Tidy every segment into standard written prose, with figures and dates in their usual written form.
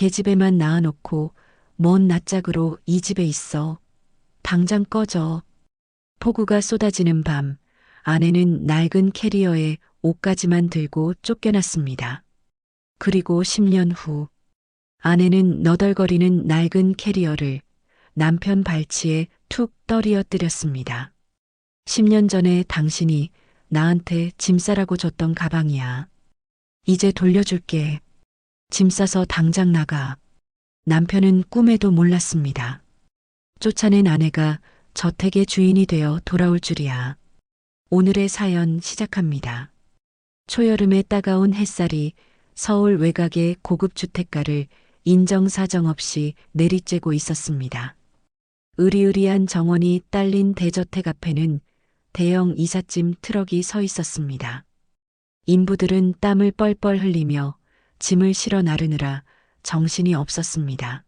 계집애만 낳아놓고 뭔 낯짝으로 이 집에 있어. 당장 꺼져. 폭우가 쏟아지는 밤, 아내는 낡은 캐리어에 옷가지만 들고 쫓겨났습니다. 그리고 10년 후, 아내는 너덜거리는 낡은 캐리어를 남편 발치에 툭 떨어뜨렸습니다. 10년 전에 당신이 나한테 짐 싸라고 줬던 가방이야. 이제 돌려줄게. 짐 싸서 당장 나가. 남편은 꿈에도 몰랐습니다. 쫓아낸 아내가 저택의 주인이 되어 돌아올 줄이야. 오늘의 사연 시작합니다. 초여름의 따가운 햇살이 서울 외곽의 고급 주택가를 인정사정 없이 내리쬐고 있었습니다. 으리으리한 정원이 딸린 대저택 앞에는 대형 이삿짐 트럭이 서 있었습니다. 인부들은 땀을 뻘뻘 흘리며 짐을 실어 나르느라 정신이 없었습니다.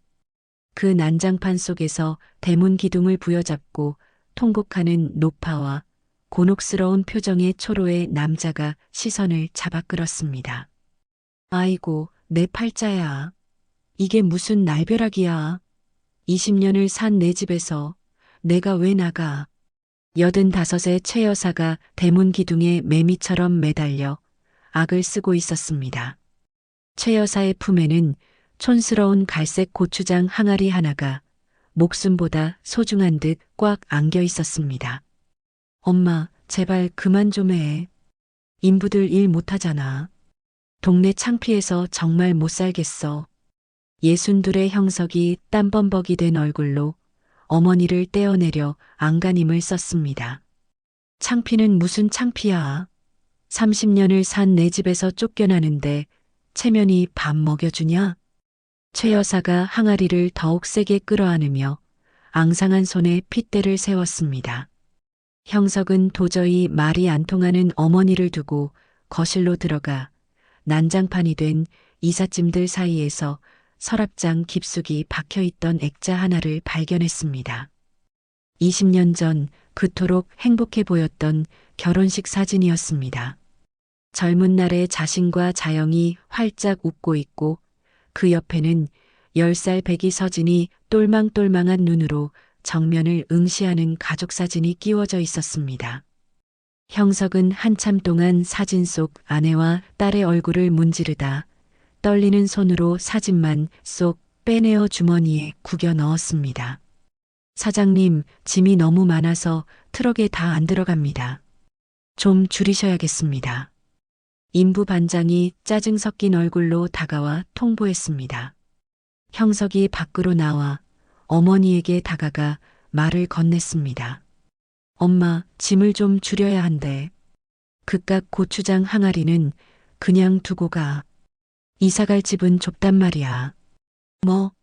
그 난장판 속에서 대문 기둥을 부여잡고 통곡하는 노파와 곤혹스러운 표정의 초로의 남자가 시선을 잡아 끌었습니다. 아이고, 내 팔자야. 이게 무슨 날벼락이야. 20년을 산 내 집에서 내가 왜 나가. 85의 최 여사가 대문 기둥에 매미처럼 매달려 악을 쓰고 있었습니다. 최 여사의 품에는 촌스러운 갈색 고추장 항아리 하나가 목숨보다 소중한 듯 꽉 안겨 있었습니다. 엄마, 제발 그만 좀 해. 인부들 일 못하잖아. 동네 창피해서 정말 못 살겠어. 62의 형석이 땀범벅이 된 얼굴로 어머니를 떼어내려 안간힘을 썼습니다. 창피는 무슨 창피야. 30년을 산 내 집에서 쫓겨나는데 체면이 밥 먹여주냐? 최 여사가 항아리를 더욱 세게 끌어안으며 앙상한 손에 핏대를 세웠습니다. 형석은 도저히 말이 안 통하는 어머니를 두고 거실로 들어가 난장판이 된 이삿짐들 사이에서 서랍장 깊숙이 박혀있던 액자 하나를 발견했습니다. 20년 전 그토록 행복해 보였던 결혼식 사진이었습니다. 젊은 날의 자신과 자영이 활짝 웃고 있고 그 옆에는 10살 배기 서진이 똘망똘망한 눈으로 정면을 응시하는 가족 사진이 끼워져 있었습니다. 형석은 한참 동안 사진 속 아내와 딸의 얼굴을 문지르다 떨리는 손으로 사진만 쏙 빼내어 주머니에 구겨 넣었습니다. 사장님, 짐이 너무 많아서 트럭에 다 안 들어갑니다. 좀 줄이셔야겠습니다. 인부 반장이 짜증 섞인 얼굴로 다가와 통보했습니다. 형석이 밖으로 나와 어머니에게 다가가 말을 건넸습니다. 엄마, 짐을 좀 줄여야 한대. 그깟 고추장 항아리는 그냥 두고 가. 이사갈 집은 좁단 말이야. 뭐?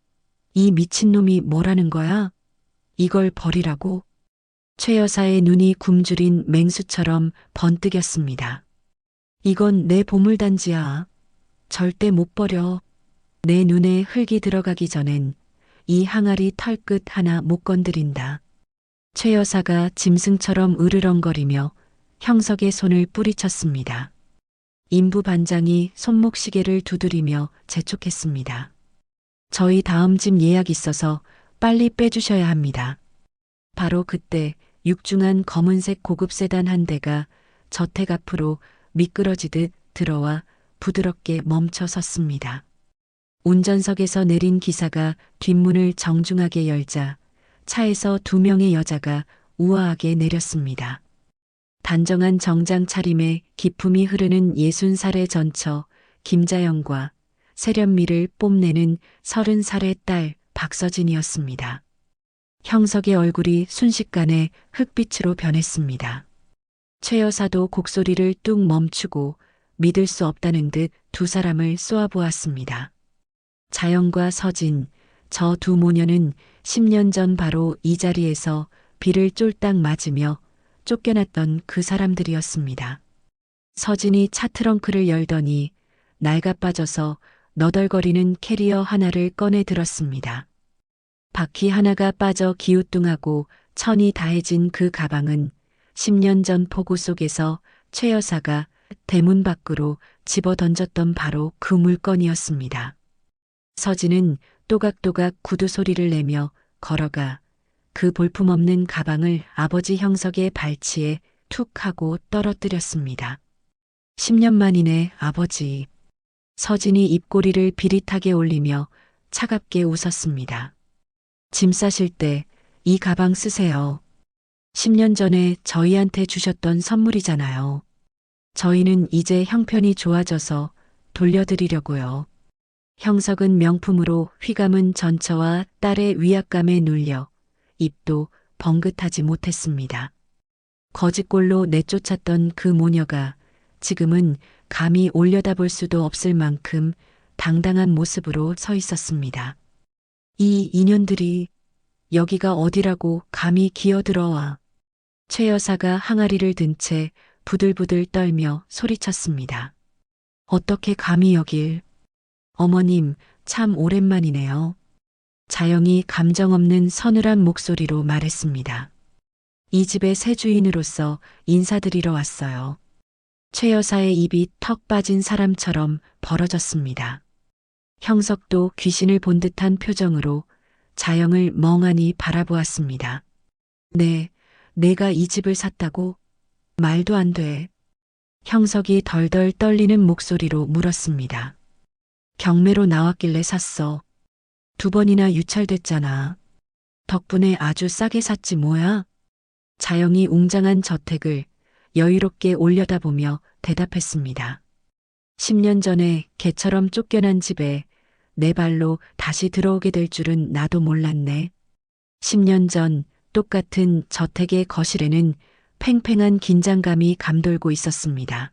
이 미친놈이 뭐라는 거야? 이걸 버리라고? 최 여사의 눈이 굶주린 맹수처럼 번뜩였습니다. 이건 내 보물단지야. 절대 못 버려. 내 눈에 흙이 들어가기 전엔 이 항아리 털끝 하나 못 건드린다. 최 여사가 짐승처럼 으르렁거리며 형석의 손을 뿌리쳤습니다. 인부 반장이 손목시계를 두드리며 재촉했습니다. 저희 다음 짐 예약 있어서 빨리 빼주셔야 합니다. 바로 그때 육중한 검은색 고급 세단 한 대가 저택 앞으로 미끄러지듯 들어와 부드럽게 멈춰 섰습니다. 운전석에서 내린 기사가 뒷문을 정중하게 열자 차에서 2명의 여자가 우아하게 내렸습니다. 단정한 정장 차림에 기품이 흐르는 60살의 전처 김자영과 세련미를 뽐내는 30살의 딸 박서진이었습니다. 형석의 얼굴이 순식간에 흑빛으로 변했습니다. 최 여사도 곡소리를 뚝 멈추고 믿을 수 없다는 듯 두 사람을 쏘아보았습니다. 자영과 서진, 저 두 모녀는 10년 전 바로 이 자리에서 비를 쫄딱 맞으며 쫓겨났던 그 사람들이었습니다. 서진이 차 트렁크를 열더니 낡아 빠져서 너덜거리는 캐리어 하나를 꺼내 들었습니다. 바퀴 하나가 빠져 기우뚱하고 천이 다해진 그 가방은 10년 전 폭우 속에서 최 여사가 대문 밖으로 집어 던졌던 바로 그 물건이었습니다. 서진은 또각또각 구두 소리를 내며 걸어가 그 볼품없는 가방을 아버지 형석의 발치에 툭 하고 떨어뜨렸습니다. 10년 만이네, 아버지. 서진이 입꼬리를 비릿하게 올리며 차갑게 웃었습니다. 짐 싸실 때 이 가방 쓰세요. 10년 전에 저희한테 주셨던 선물이잖아요. 저희는 이제 형편이 좋아져서 돌려드리려고요. 형석은 명품으로 휘감은 전처와 딸의 위압감에 눌려 입도 벙긋하지 못했습니다. 거짓골로 내쫓았던 그 모녀가 지금은 감히 올려다볼 수도 없을 만큼 당당한 모습으로 서 있었습니다. 이 인연들이 여기가 어디라고 감히 기어들어와. 최 여사가 항아리를 든 채 부들부들 떨며 소리쳤습니다. 어떻게 감히 여길. 어머님, 참 오랜만이네요. 자영이 감정 없는 서늘한 목소리로 말했습니다. 이 집의 새 주인으로서 인사드리러 왔어요. 최 여사의 입이 턱 빠진 사람처럼 벌어졌습니다. 형석도 귀신을 본 듯한 표정으로 자영을 멍하니 바라보았습니다. 네, 내가 이 집을 샀다고? 말도 안 돼. 형석이 덜덜 떨리는 목소리로 물었습니다. 경매로 나왔길래 샀어. 2번이나 유찰됐잖아. 덕분에 아주 싸게 샀지 뭐야? 자영이 웅장한 저택을 여유롭게 올려다보며 대답했습니다. 10년 전에 개처럼 쫓겨난 집에 내 발로 다시 들어오게 될 줄은 나도 몰랐네. 10년 전 똑같은 저택의 거실에는 팽팽한 긴장감이 감돌고 있었습니다.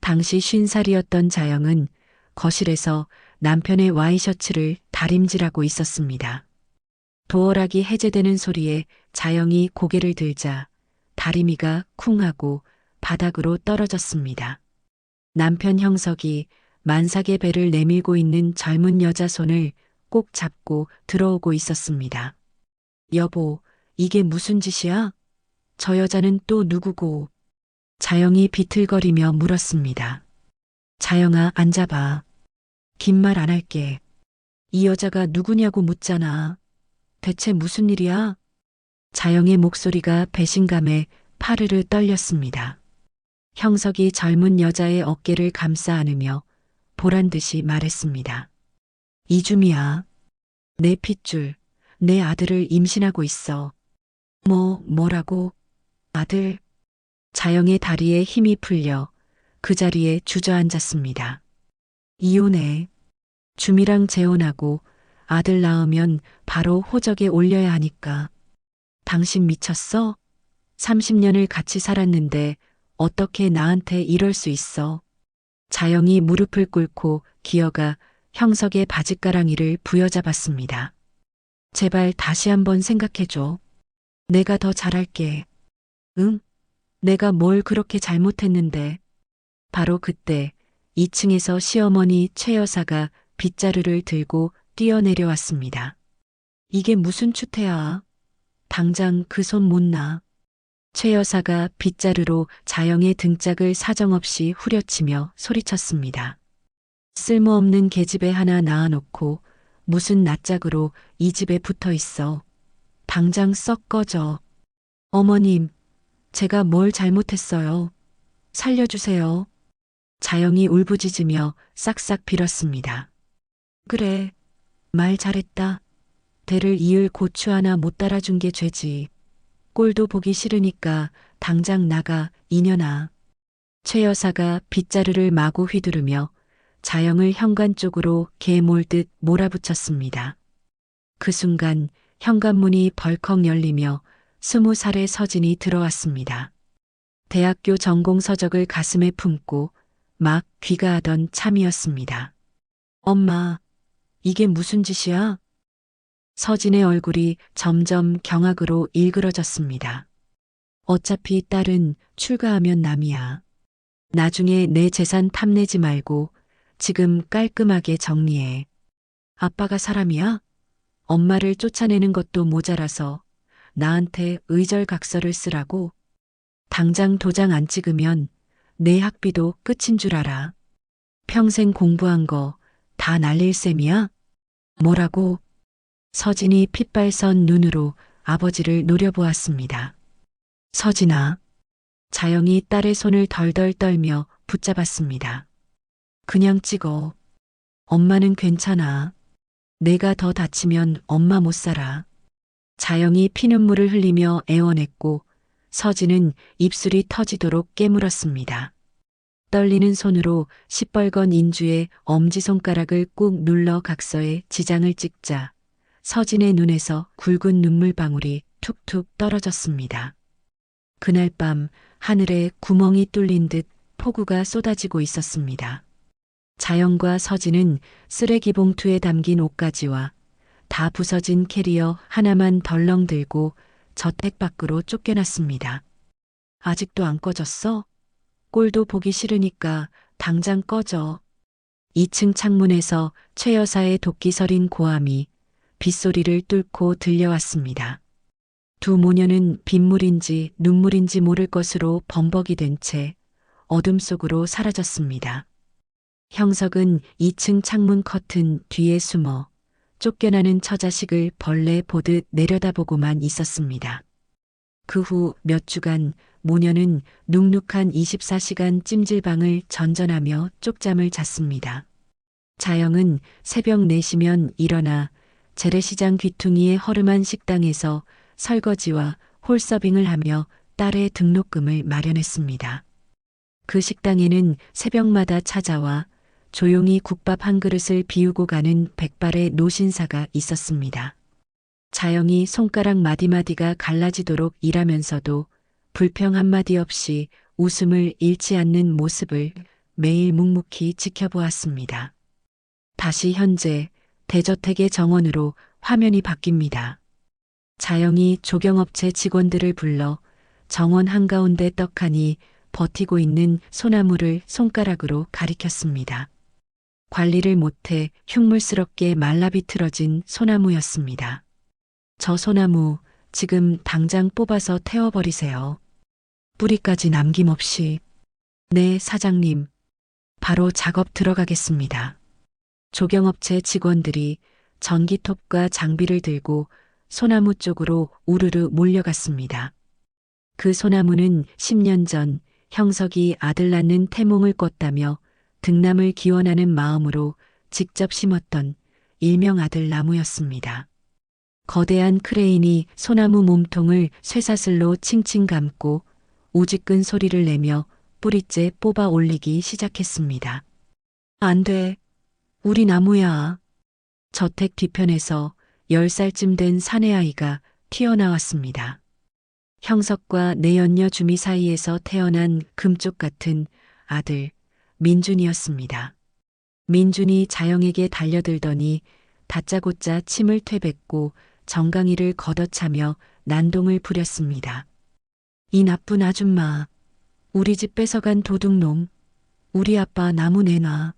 당시 50살이었던 자영은 거실에서 남편의 와이셔츠를 다림질하고 있었습니다. 도어락이 해제되는 소리에 자영이 고개를 들자 다리미가 쿵 하고 바닥으로 떨어졌습니다. 남편 형석이 만삭의 배를 내밀고 있는 젊은 여자 손을 꼭 잡고 들어오고 있었습니다. 여보, 이게 무슨 짓이야? 저 여자는 또 누구고? 자영이 비틀거리며 물었습니다. 자영아, 앉아봐. 긴 말 안 할게. 이 여자가 누구냐고 묻잖아. 대체 무슨 일이야? 자영의 목소리가 배신감에 파르르 떨렸습니다. 형석이 젊은 여자의 어깨를 감싸 안으며 보란 듯이 말했습니다. 이줌이야. 내 핏줄, 내 아들을 임신하고 있어. 뭐라고? 아들. 자영의 다리에 힘이 풀려 그 자리에 주저앉았습니다. 이혼해. 줌이랑 재혼하고 아들 낳으면 바로 호적에 올려야 하니까. 당신 미쳤어? 30년을 같이 살았는데 어떻게 나한테 이럴 수 있어? 자영이 무릎을 꿇고 기어가 형석의 바짓가랑이를 부여잡았습니다. 제발 다시 한번 생각해줘. 내가 더 잘할게. 응? 내가 뭘 그렇게 잘못했는데. 바로 그때 2층에서 시어머니 최 여사가 빗자루를 들고 뛰어내려왔습니다. 이게 무슨 추태야? 당장 그 손 못 놔. 최 여사가 빗자루로 자영의 등짝을 사정없이 후려치며 소리쳤습니다. 쓸모없는 계집애 하나 낳아놓고 무슨 낯짝으로 이 집에 붙어 있어. 당장 썩 꺼져. 어머님, 제가 뭘 잘못했어요. 살려주세요. 자영이 울부짖으며 싹싹 빌었습니다. 그래, 말 잘했다. 대를 이을 고추 하나 못 따라준 게 죄지. 꼴도 보기 싫으니까 당장 나가, 이년아. 최 여사가 빗자루를 마구 휘두르며 자영을 현관 쪽으로 개 몰듯 몰아붙였습니다. 그 순간 현관문이 벌컥 열리며 20살의 서진이 들어왔습니다. 대학교 전공 서적을 가슴에 품고 막 귀가하던 참이었습니다. 엄마, 이게 무슨 짓이야? 서진의 얼굴이 점점 경악으로 일그러졌습니다. 어차피 딸은 출가하면 남이야. 나중에 내 재산 탐내지 말고 지금 깔끔하게 정리해. 아빠가 사람이야? 엄마를 쫓아내는 것도 모자라서 나한테 의절각서를 쓰라고? 당장 도장 안 찍으면 내 학비도 끝인 줄 알아. 평생 공부한 거 다 날릴 셈이야? 뭐라고? 서진이 핏발선 눈으로 아버지를 노려보았습니다. 서진아. 자영이 딸의 손을 덜덜 떨며 붙잡았습니다. 그냥 찍어. 엄마는 괜찮아. 내가 더 다치면 엄마 못 살아. 자영이 피눈물을 흘리며 애원했고 서진은 입술이 터지도록 깨물었습니다. 떨리는 손으로 시뻘건 인주의 엄지손가락을 꾹 눌러 각서에 지장을 찍자 서진의 눈에서 굵은 눈물방울이 툭툭 떨어졌습니다. 그날 밤 하늘에 구멍이 뚫린 듯 폭우가 쏟아지고 있었습니다. 자영과 서진은 쓰레기 봉투에 담긴 옷가지와 다 부서진 캐리어 하나만 덜렁 들고 저택 밖으로 쫓겨났습니다. 아직도 안 꺼졌어? 꼴도 보기 싫으니까 당장 꺼져. 2층 창문에서 최 여사의 도끼 서린 고함이 빗소리를 뚫고 들려왔습니다. 두 모녀는 빗물인지 눈물인지 모를 것으로 범벅이 된 채 어둠 속으로 사라졌습니다. 형석은 2층 창문 커튼 뒤에 숨어 쫓겨나는 처자식을 벌레 보듯 내려다보고만 있었습니다. 그 후 몇 주간 모녀는 눅눅한 24시간 찜질방을 전전하며 쪽잠을 잤습니다. 자영은 새벽 4시면 일어나 재래시장 귀퉁이의 허름한 식당에서 설거지와 홀서빙을 하며 딸의 등록금을 마련했습니다. 그 식당에는 새벽마다 찾아와 조용히 국밥 한 그릇을 비우고 가는 백발의 노신사가 있었습니다. 자영이 손가락 마디마디가 갈라지도록 일하면서도 불평 한마디 없이 웃음을 잃지 않는 모습을 매일 묵묵히 지켜보았습니다. 다시 현재 대저택의 정원으로 화면이 바뀝니다. 자영이 조경업체 직원들을 불러 정원 한가운데 떡하니 버티고 있는 소나무를 손가락으로 가리켰습니다. 관리를 못해 흉물스럽게 말라비틀어진 소나무였습니다. 저 소나무 지금 당장 뽑아서 태워버리세요. 뿌리까지 남김없이. 네, 사장님. 바로 작업 들어가겠습니다. 조경업체 직원들이 전기톱과 장비를 들고 소나무 쪽으로 우르르 몰려갔습니다. 그 소나무는 10년 전 형석이 아들 낳는 태몽을 꿨다며 등남을 기원하는 마음으로 직접 심었던 일명 아들 나무였습니다. 거대한 크레인이 소나무 몸통을 쇠사슬로 칭칭 감고 우지끈 소리를 내며 뿌리째 뽑아 올리기 시작했습니다. 안 돼. 우리 나무야. 저택 뒤편에서 10살쯤 된 사내아이가 튀어나왔습니다. 형석과 내연녀 주미 사이에서 태어난 금쪽 같은 아들 민준이었습니다. 민준이 자영에게 달려들더니 다짜고짜 침을 퇴뱉고 정강이를 걷어차며 난동을 부렸습니다. 이 나쁜 아줌마. 우리 집 뺏어간 도둑놈. 우리 아빠 나무 내놔.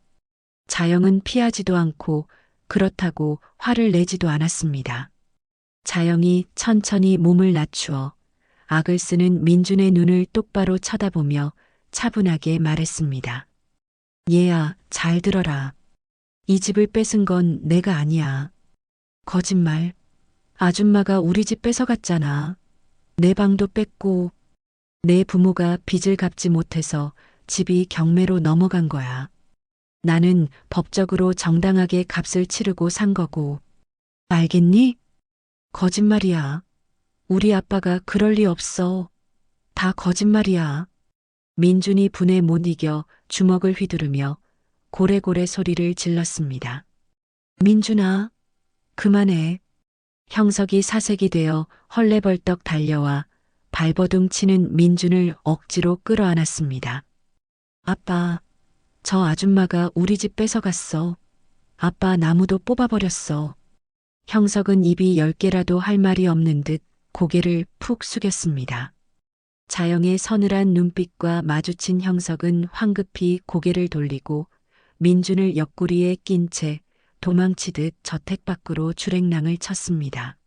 자영은 피하지도 않고 그렇다고 화를 내지도 않았습니다. 자영이 천천히 몸을 낮추어 악을 쓰는 민준의 눈을 똑바로 쳐다보며 차분하게 말했습니다. 얘야, 잘 들어라. 이 집을 뺏은 건 내가 아니야. 거짓말. 아줌마가 우리 집 뺏어갔잖아. 내 방도 뺏고 내 부모가 빚을 갚지 못해서 집이 경매로 넘어간 거야. 나는 법적으로 정당하게 값을 치르고 산 거고. 알겠니? 거짓말이야. 우리 아빠가 그럴 리 없어. 다 거짓말이야. 민준이 분에 못 이겨 주먹을 휘두르며 고래고래 소리를 질렀습니다. 민준아, 그만해. 형석이 사색이 되어 헐레벌떡 달려와 발버둥 치는 민준을 억지로 끌어안았습니다. 아빠, 저 아줌마가 우리 집 뺏어갔어. 아빠 나무도 뽑아버렸어. 형석은 입이 10개라도 할 말이 없는 듯 고개를 푹 숙였습니다. 자영의 서늘한 눈빛과 마주친 형석은 황급히 고개를 돌리고 민준을 옆구리에 낀 채 도망치듯 저택 밖으로 주랭랑을 쳤습니다.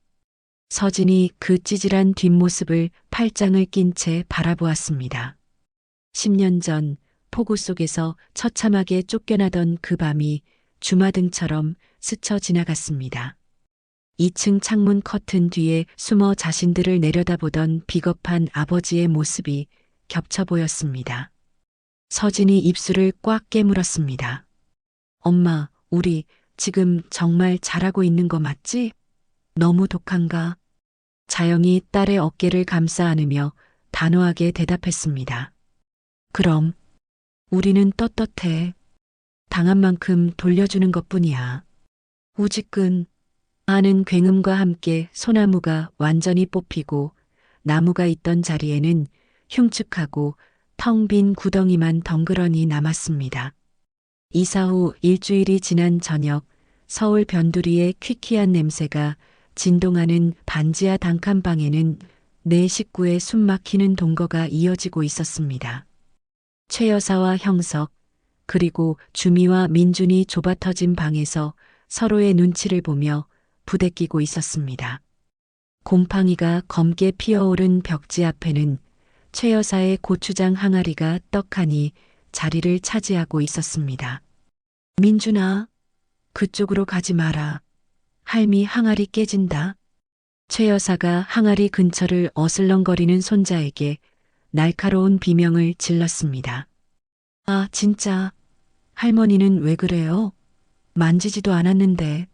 서진이 그 찌질한 뒷모습을 팔짱을 낀 채 바라보았습니다. 10년 전 폭우 속에서 처참하게 쫓겨나던 그 밤이 주마등처럼 스쳐 지나갔습니다. 2층 창문 커튼 뒤에 숨어 자신들을 내려다보던 비겁한 아버지의 모습이 겹쳐 보였습니다. 서진이 입술을 꽉 깨물었습니다. 엄마, 우리 지금 정말 잘하고 있는 거 맞지? 너무 독한가? 자영이 딸의 어깨를 감싸 안으며 단호하게 대답했습니다. 그럼 우리는 떳떳해. 당한 만큼 돌려주는 것뿐이야. 우지끈 하는 굉음과 함께 소나무가 완전히 뽑히고 나무가 있던 자리에는 흉측하고 텅 빈 구덩이만 덩그러니 남았습니다. 이사 후 일주일이 지난 저녁 서울 변두리의 퀴퀴한 냄새가 진동하는 반지하 단칸방에는 네 식구의 숨막히는 동거가 이어지고 있었습니다. 최 여사와 형석, 그리고 주미와 민준이 좁아터진 방에서 서로의 눈치를 보며 부대끼고 있었습니다. 곰팡이가 검게 피어오른 벽지 앞에는 최 여사의 고추장 항아리가 떡하니 자리를 차지하고 있었습니다. 민준아, 그쪽으로 가지 마라. 할미 항아리 깨진다. 최 여사가 항아리 근처를 어슬렁거리는 손자에게 날카로운 비명을 질렀습니다. 아, 진짜. 할머니는 왜 그래요? 만지지도 않았는데.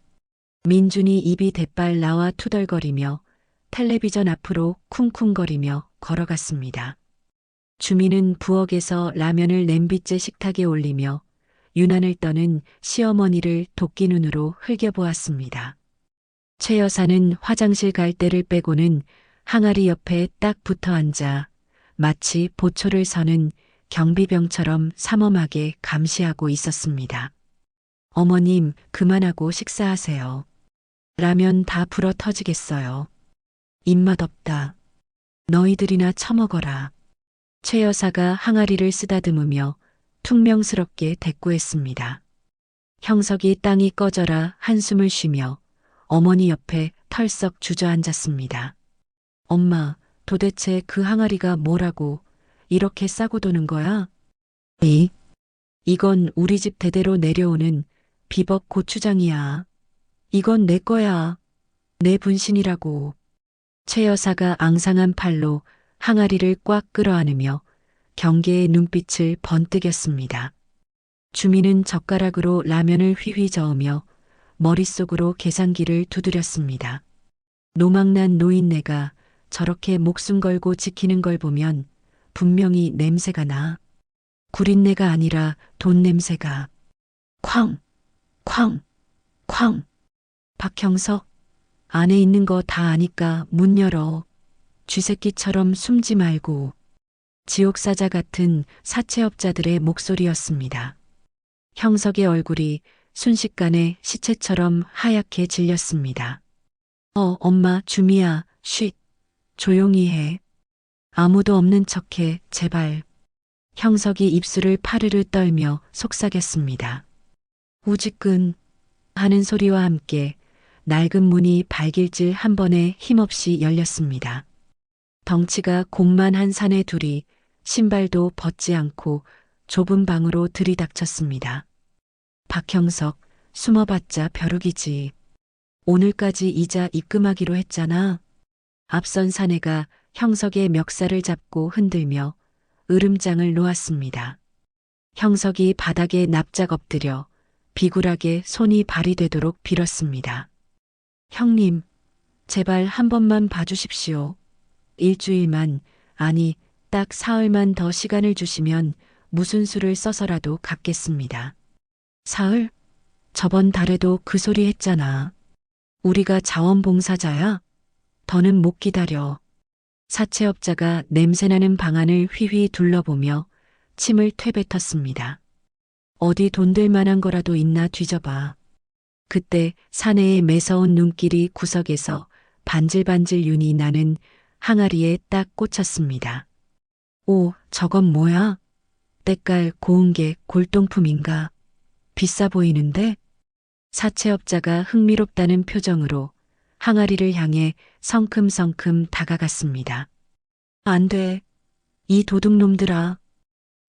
민준이 입이 대빨 나와 투덜거리며 텔레비전 앞으로 쿵쿵거리며 걸어갔습니다. 주미는 부엌에서 라면을 냄비째 식탁에 올리며 유난을 떠는 시어머니를 도끼 눈으로 흘겨보았습니다. 최 여사는 화장실 갈 때를 빼고는 항아리 옆에 딱 붙어 앉아 마치 보초를 서는 경비병처럼 삼엄하게 감시하고 있었습니다. 어머님, 그만하고 식사하세요. 라면 다 불어 터지겠어요. 입맛 없다. 너희들이나 처먹어라. 최 여사가 항아리를 쓰다듬으며 퉁명스럽게 대꾸했습니다. 형석이 땅이 꺼져라 한숨을 쉬며 어머니 옆에 털썩 주저앉았습니다. 엄마, 도대체 그 항아리가 뭐라고 이렇게 싸고 도는 거야? 이건 우리 집 대대로 내려오는 비법 고추장이야. 이건 내 거야. 내 분신이라고. 최 여사가 앙상한 팔로 항아리를 꽉 끌어안으며 경계의 눈빛을 번뜩였습니다. 주미는 젓가락으로 라면을 휘휘 저으며 머릿속으로 계산기를 두드렸습니다. 노망난 노인네가 저렇게 목숨 걸고 지키는 걸 보면 분명히 냄새가 나. 구린내가 아니라 돈 냄새가. 쾅! 쾅! 쾅! 박형석, 안에 있는 거 다 아니까 문 열어. 쥐새끼처럼 숨지 말고. 지옥사자 같은 사채업자들의 목소리였습니다. 형석의 얼굴이 순식간에 시체처럼 하얗게 질렸습니다. 엄마, 주미야, 쉿. 조용히 해. 아무도 없는 척해, 제발. 형석이 입술을 파르르 떨며 속삭였습니다. 우지끈 하는 소리와 함께 낡은 문이 발길질 한 번에 힘없이 열렸습니다. 덩치가 곤만한 사내 둘이 신발도 벗지 않고 좁은 방으로 들이닥쳤습니다. 박형석, 숨어봤자 벼룩이지. 오늘까지 이자 입금하기로 했잖아. 앞선 사내가 형석의 멱살을 잡고 흔들며 으름장을 놓았습니다. 형석이 바닥에 납작 엎드려 비굴하게 손이 발이 되도록 빌었습니다. 형님, 제발 한 번만 봐주십시오. 일주일만, 아니, 딱 사흘만 더 시간을 주시면 무슨 수를 써서라도 갚겠습니다. 사흘? 저번 달에도 그 소리 했잖아. 우리가 자원봉사자야? 더는 못 기다려. 사채업자가 냄새나는 방안을 휘휘 둘러보며 침을 퇴뱉었습니다. 어디 돈 될 만한 거라도 있나 뒤져봐. 그때 사내의 매서운 눈길이 구석에서 반질반질 윤이 나는 항아리에 딱 꽂혔습니다. 오, 저건 뭐야? 때깔 고운 게 골동품인가? 비싸 보이는데? 사채업자가 흥미롭다는 표정으로 항아리를 향해 성큼성큼 다가갔습니다. 안 돼. 이 도둑놈들아.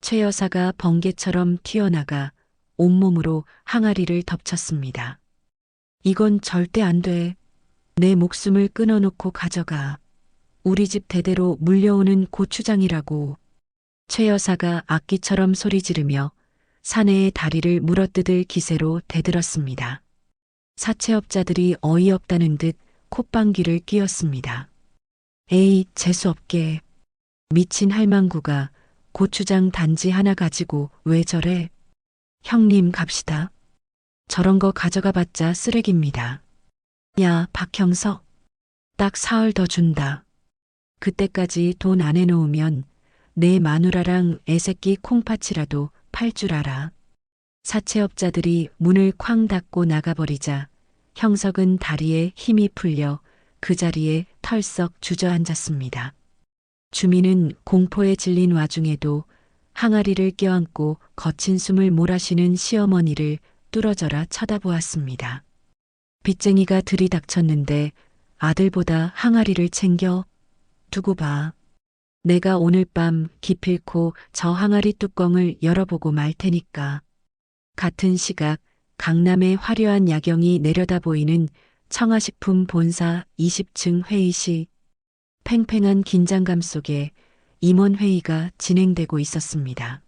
최 여사가 번개처럼 튀어나가 온몸으로 항아리를 덮쳤습니다. 이건 절대 안 돼. 내 목숨을 끊어놓고 가져가. 우리 집 대대로 물려오는 고추장이라고. 최 여사가 악기처럼 소리 지르며 사내의 다리를 물어뜯을 기세로 대들었습니다. 사채업자들이 어이없다는 듯 콧방귀를 뀌었습니다. 에이, 재수없게. 미친 할망구가 고추장 단지 하나 가지고 왜 저래? 형님 갑시다. 저런 거 가져가봤자 쓰레기입니다. 야, 박형석. 딱 사흘 더 준다. 그때까지 돈 안 해놓으면 내 마누라랑 애새끼 콩팥이라도 팔 줄 알아. 사채업자들이 문을 쾅 닫고 나가버리자 형석은 다리에 힘이 풀려 그 자리에 털썩 주저앉았습니다. 주민은 공포에 질린 와중에도 항아리를 껴안고 거친 숨을 몰아쉬는 시어머니를 뚫어져라 쳐다보았습니다. 빚쟁이가 들이닥쳤는데 아들보다 항아리를 챙겨 두고 봐. 내가 오늘 밤 기필코 저 항아리 뚜껑을 열어보고 말 테니까. 같은 시각 강남의 화려한 야경이 내려다 보이는 청아식품 본사 20층 회의실. 팽팽한 긴장감 속에 임원회의가 진행되고 있었습니다.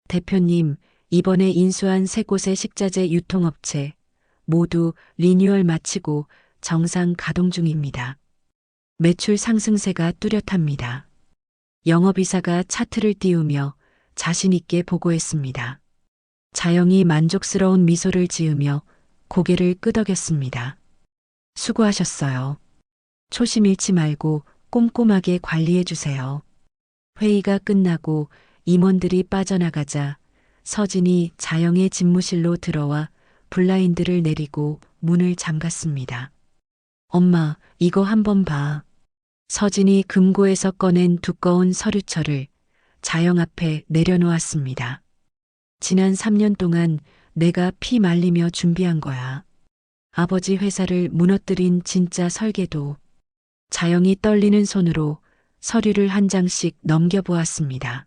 대표님, 이번에 인수한 세 곳의 식자재 유통업체 모두 리뉴얼 마치고 정상 가동 중입니다. 매출 상승세가 뚜렷합니다. 영업이사가 차트를 띄우며 자신 있게 보고했습니다. 자영이 만족스러운 미소를 지으며 고개를 끄덕였습니다. 수고하셨어요. 초심 잃지 말고 꼼꼼하게 관리해 주세요. 회의가 끝나고 임원들이 빠져나가자 서진이 자영의 집무실로 들어와 블라인드를 내리고 문을 잠갔습니다. 엄마, 이거 한번 봐. 서진이 금고에서 꺼낸 두꺼운 서류철을 자영 앞에 내려놓았습니다. 지난 3년 동안 내가 피 말리며 준비한 거야. 아버지 회사를 무너뜨린 진짜 설계도. 자영이 떨리는 손으로 서류를 한 장씩 넘겨보았습니다.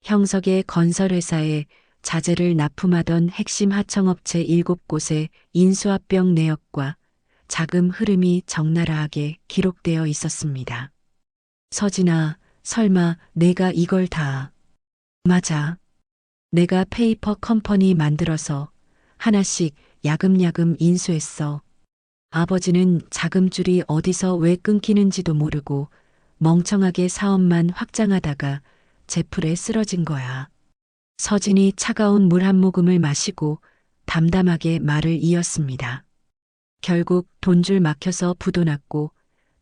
형석의 건설회사에 자재를 납품하던 핵심 하청업체 7곳의 인수합병 내역과 자금 흐름이 적나라하게 기록되어 있었습니다. 서진아, 설마 내가 이걸 다. 맞아. 내가 페이퍼 컴퍼니 만들어서 하나씩 야금야금 인수했어. 아버지는 자금줄이 어디서 왜 끊기는지도 모르고 멍청하게 사업만 확장하다가 제풀에 쓰러진 거야. 서진이 차가운 물 한 모금을 마시고 담담하게 말을 이었습니다. 결국 돈줄 막혀서 부도 났고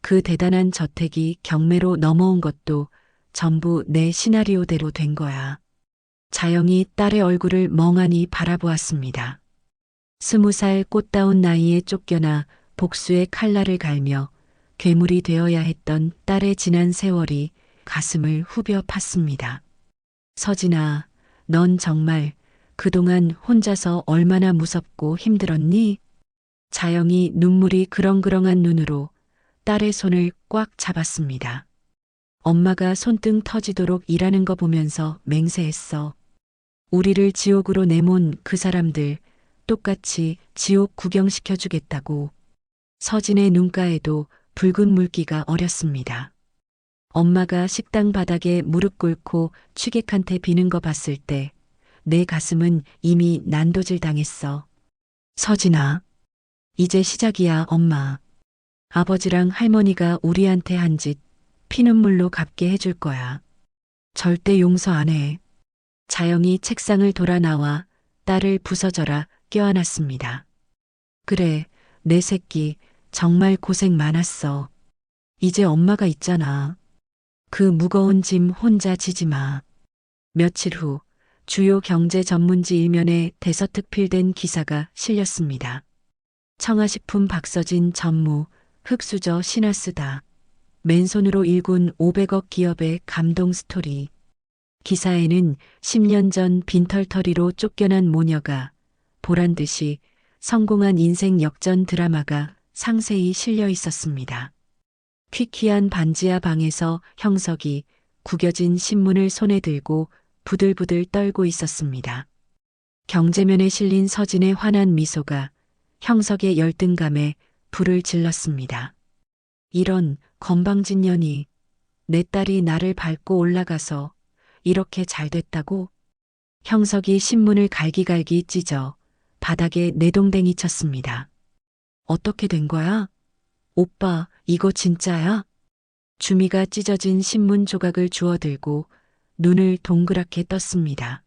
그 대단한 저택이 경매로 넘어온 것도 전부 내 시나리오대로 된 거야. 자영이 딸의 얼굴을 멍하니 바라보았습니다. 20살 꽃다운 나이에 쫓겨나 복수의 칼날을 갈며 괴물이 되어야 했던 딸의 지난 세월이 가슴을 후벼 팠습니다. 서진아, 넌 정말 그동안 혼자서 얼마나 무섭고 힘들었니? 자영이 눈물이 그렁그렁한 눈으로 딸의 손을 꽉 잡았습니다. 엄마가 손등 터지도록 일하는 거 보면서 맹세했어. 우리를 지옥으로 내몬 그 사람들 똑같이 지옥 구경시켜주겠다고. 서진의 눈가에도 붉은 물기가 어렸습니다. 엄마가 식당 바닥에 무릎 꿇고 취객한테 비는 거 봤을 때 내 가슴은 이미 난도질 당했어. 서진아, 이제 시작이야, 엄마. 아버지랑 할머니가 우리한테 한 짓 피눈물로 갚게 해줄 거야. 절대 용서 안 해. 자영이 책상을 돌아 나와 딸을 부서져라 껴안았습니다. 그래, 내 새끼 정말 고생 많았어. 이제 엄마가 있잖아. 그 무거운 짐 혼자 지지 마. 며칠 후 주요 경제 전문지 일면에 대서특필된 기사가 실렸습니다. 청아식품 박서진 전무, 흑수저 신화쓰다. 맨손으로 일군 500억 기업의 감동 스토리. 기사에는 10년 전 빈털터리로 쫓겨난 모녀가 보란듯이 성공한 인생 역전 드라마가 상세히 실려 있었습니다. 퀴퀴한 반지하 방에서 형석이 구겨진 신문을 손에 들고 부들부들 떨고 있었습니다. 경제면에 실린 서진의 환한 미소가 형석의 열등감에 불을 질렀습니다. 이런 건방진년이, 내 딸이 나를 밟고 올라가서 이렇게 잘 됐다고? 형석이 신문을 갈기갈기 찢어 바닥에 내동댕이 쳤습니다. 어떻게 된 거야? 오빠, 이거 진짜야? 주미가 찢어진 신문 조각을 주워들고 눈을 동그랗게 떴습니다.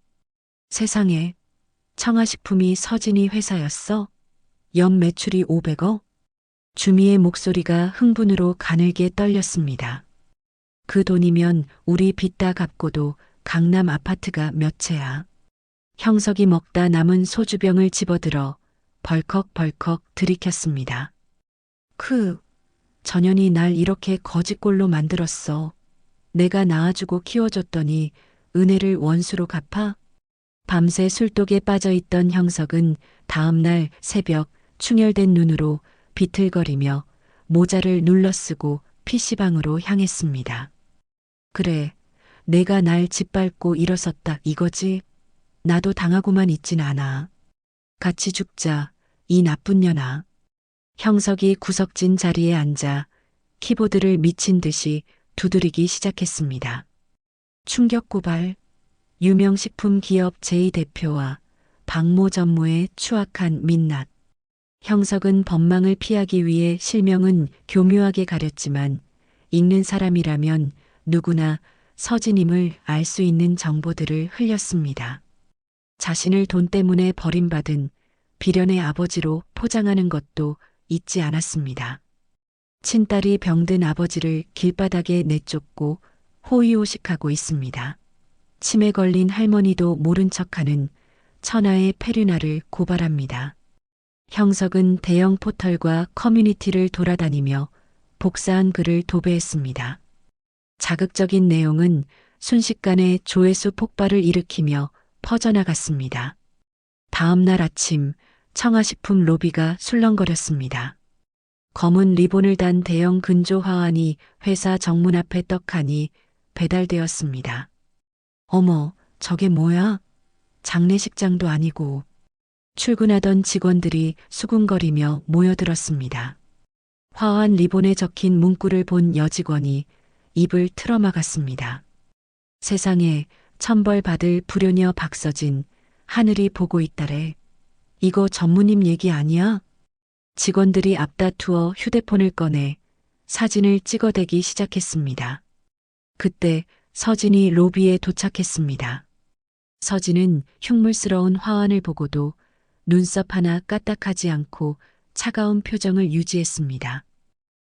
세상에, 청아식품이 서진이 회사였어? 연 매출이 500억? 주미의 목소리가 흥분으로 가늘게 떨렸습니다. 그 돈이면 우리 빚 다 갚고도 강남 아파트가 몇 채야. 형석이 먹다 남은 소주병을 집어들어 벌컥벌컥 들이켰습니다. 전현이 날 이렇게 거지꼴로 만들었어. 내가 낳아주고 키워줬더니 은혜를 원수로 갚아? 밤새 술독에 빠져있던 형석은 다음날 새벽 충혈된 눈으로 비틀거리며 모자를 눌러쓰고 PC방으로 향했습니다. 그래, 내가 날 짓밟고 일어섰다 이거지? 나도 당하고만 있진 않아. 같이 죽자, 이 나쁜 년아. 형석이 구석진 자리에 앉아 키보드를 미친 듯이 두드리기 시작했습니다. 충격 고발, 유명 식품 기업 제2대표와 박모 전무의 추악한 민낯. 형석은 법망을 피하기 위해 실명은 교묘하게 가렸지만 읽는 사람이라면 누구나 서진임을 알 수 있는 정보들을 흘렸습니다. 자신을 돈 때문에 버림받은 비련의 아버지로 포장하는 것도 잊지 않았습니다. 친딸이 병든 아버지를 길바닥에 내쫓고 호의호식하고 있습니다. 치매 걸린 할머니도 모른 척하는 천하의 페르나를 고발합니다. 형석은 대형 포털과 커뮤니티를 돌아다니며 복사한 글을 도배했습니다. 자극적인 내용은 순식간에 조회수 폭발을 일으키며 퍼져나갔습니다. 다음 날 아침 청아식품 로비가 술렁거렸습니다. 검은 리본을 단 대형 근조 화환이 회사 정문 앞에 떡하니 배달되었습니다. 어머, 저게 뭐야? 장례식장도 아니고. 출근하던 직원들이 수군거리며 모여들었습니다. 화환 리본에 적힌 문구를 본 여직원이 입을 틀어막았습니다. 세상에 천벌 받을 불효녀 박서진, 하늘이 보고 있다래. 이거 전무님 얘기 아니야? 직원들이 앞다투어 휴대폰을 꺼내 사진을 찍어대기 시작했습니다. 그때 서진이 로비에 도착했습니다. 서진은 흉물스러운 화환을 보고도 눈썹 하나 까딱하지 않고 차가운 표정을 유지했습니다.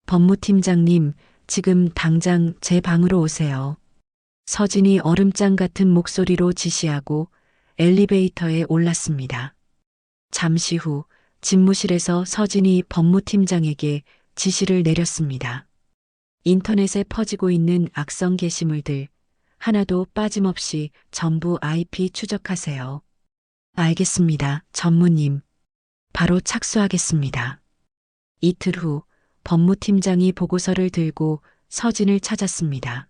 법무팀장님, 지금 당장 제 방으로 오세요. 서진이 얼음장 같은 목소리로 지시하고 엘리베이터에 올랐습니다. 잠시 후 집무실에서 서진이 법무팀장에게 지시를 내렸습니다. 인터넷에 퍼지고 있는 악성 게시물들 하나도 빠짐없이 전부 IP 추적하세요. 알겠습니다, 전무님. 바로 착수하겠습니다. 이틀 후 법무팀장이 보고서를 들고 서진을 찾았습니다.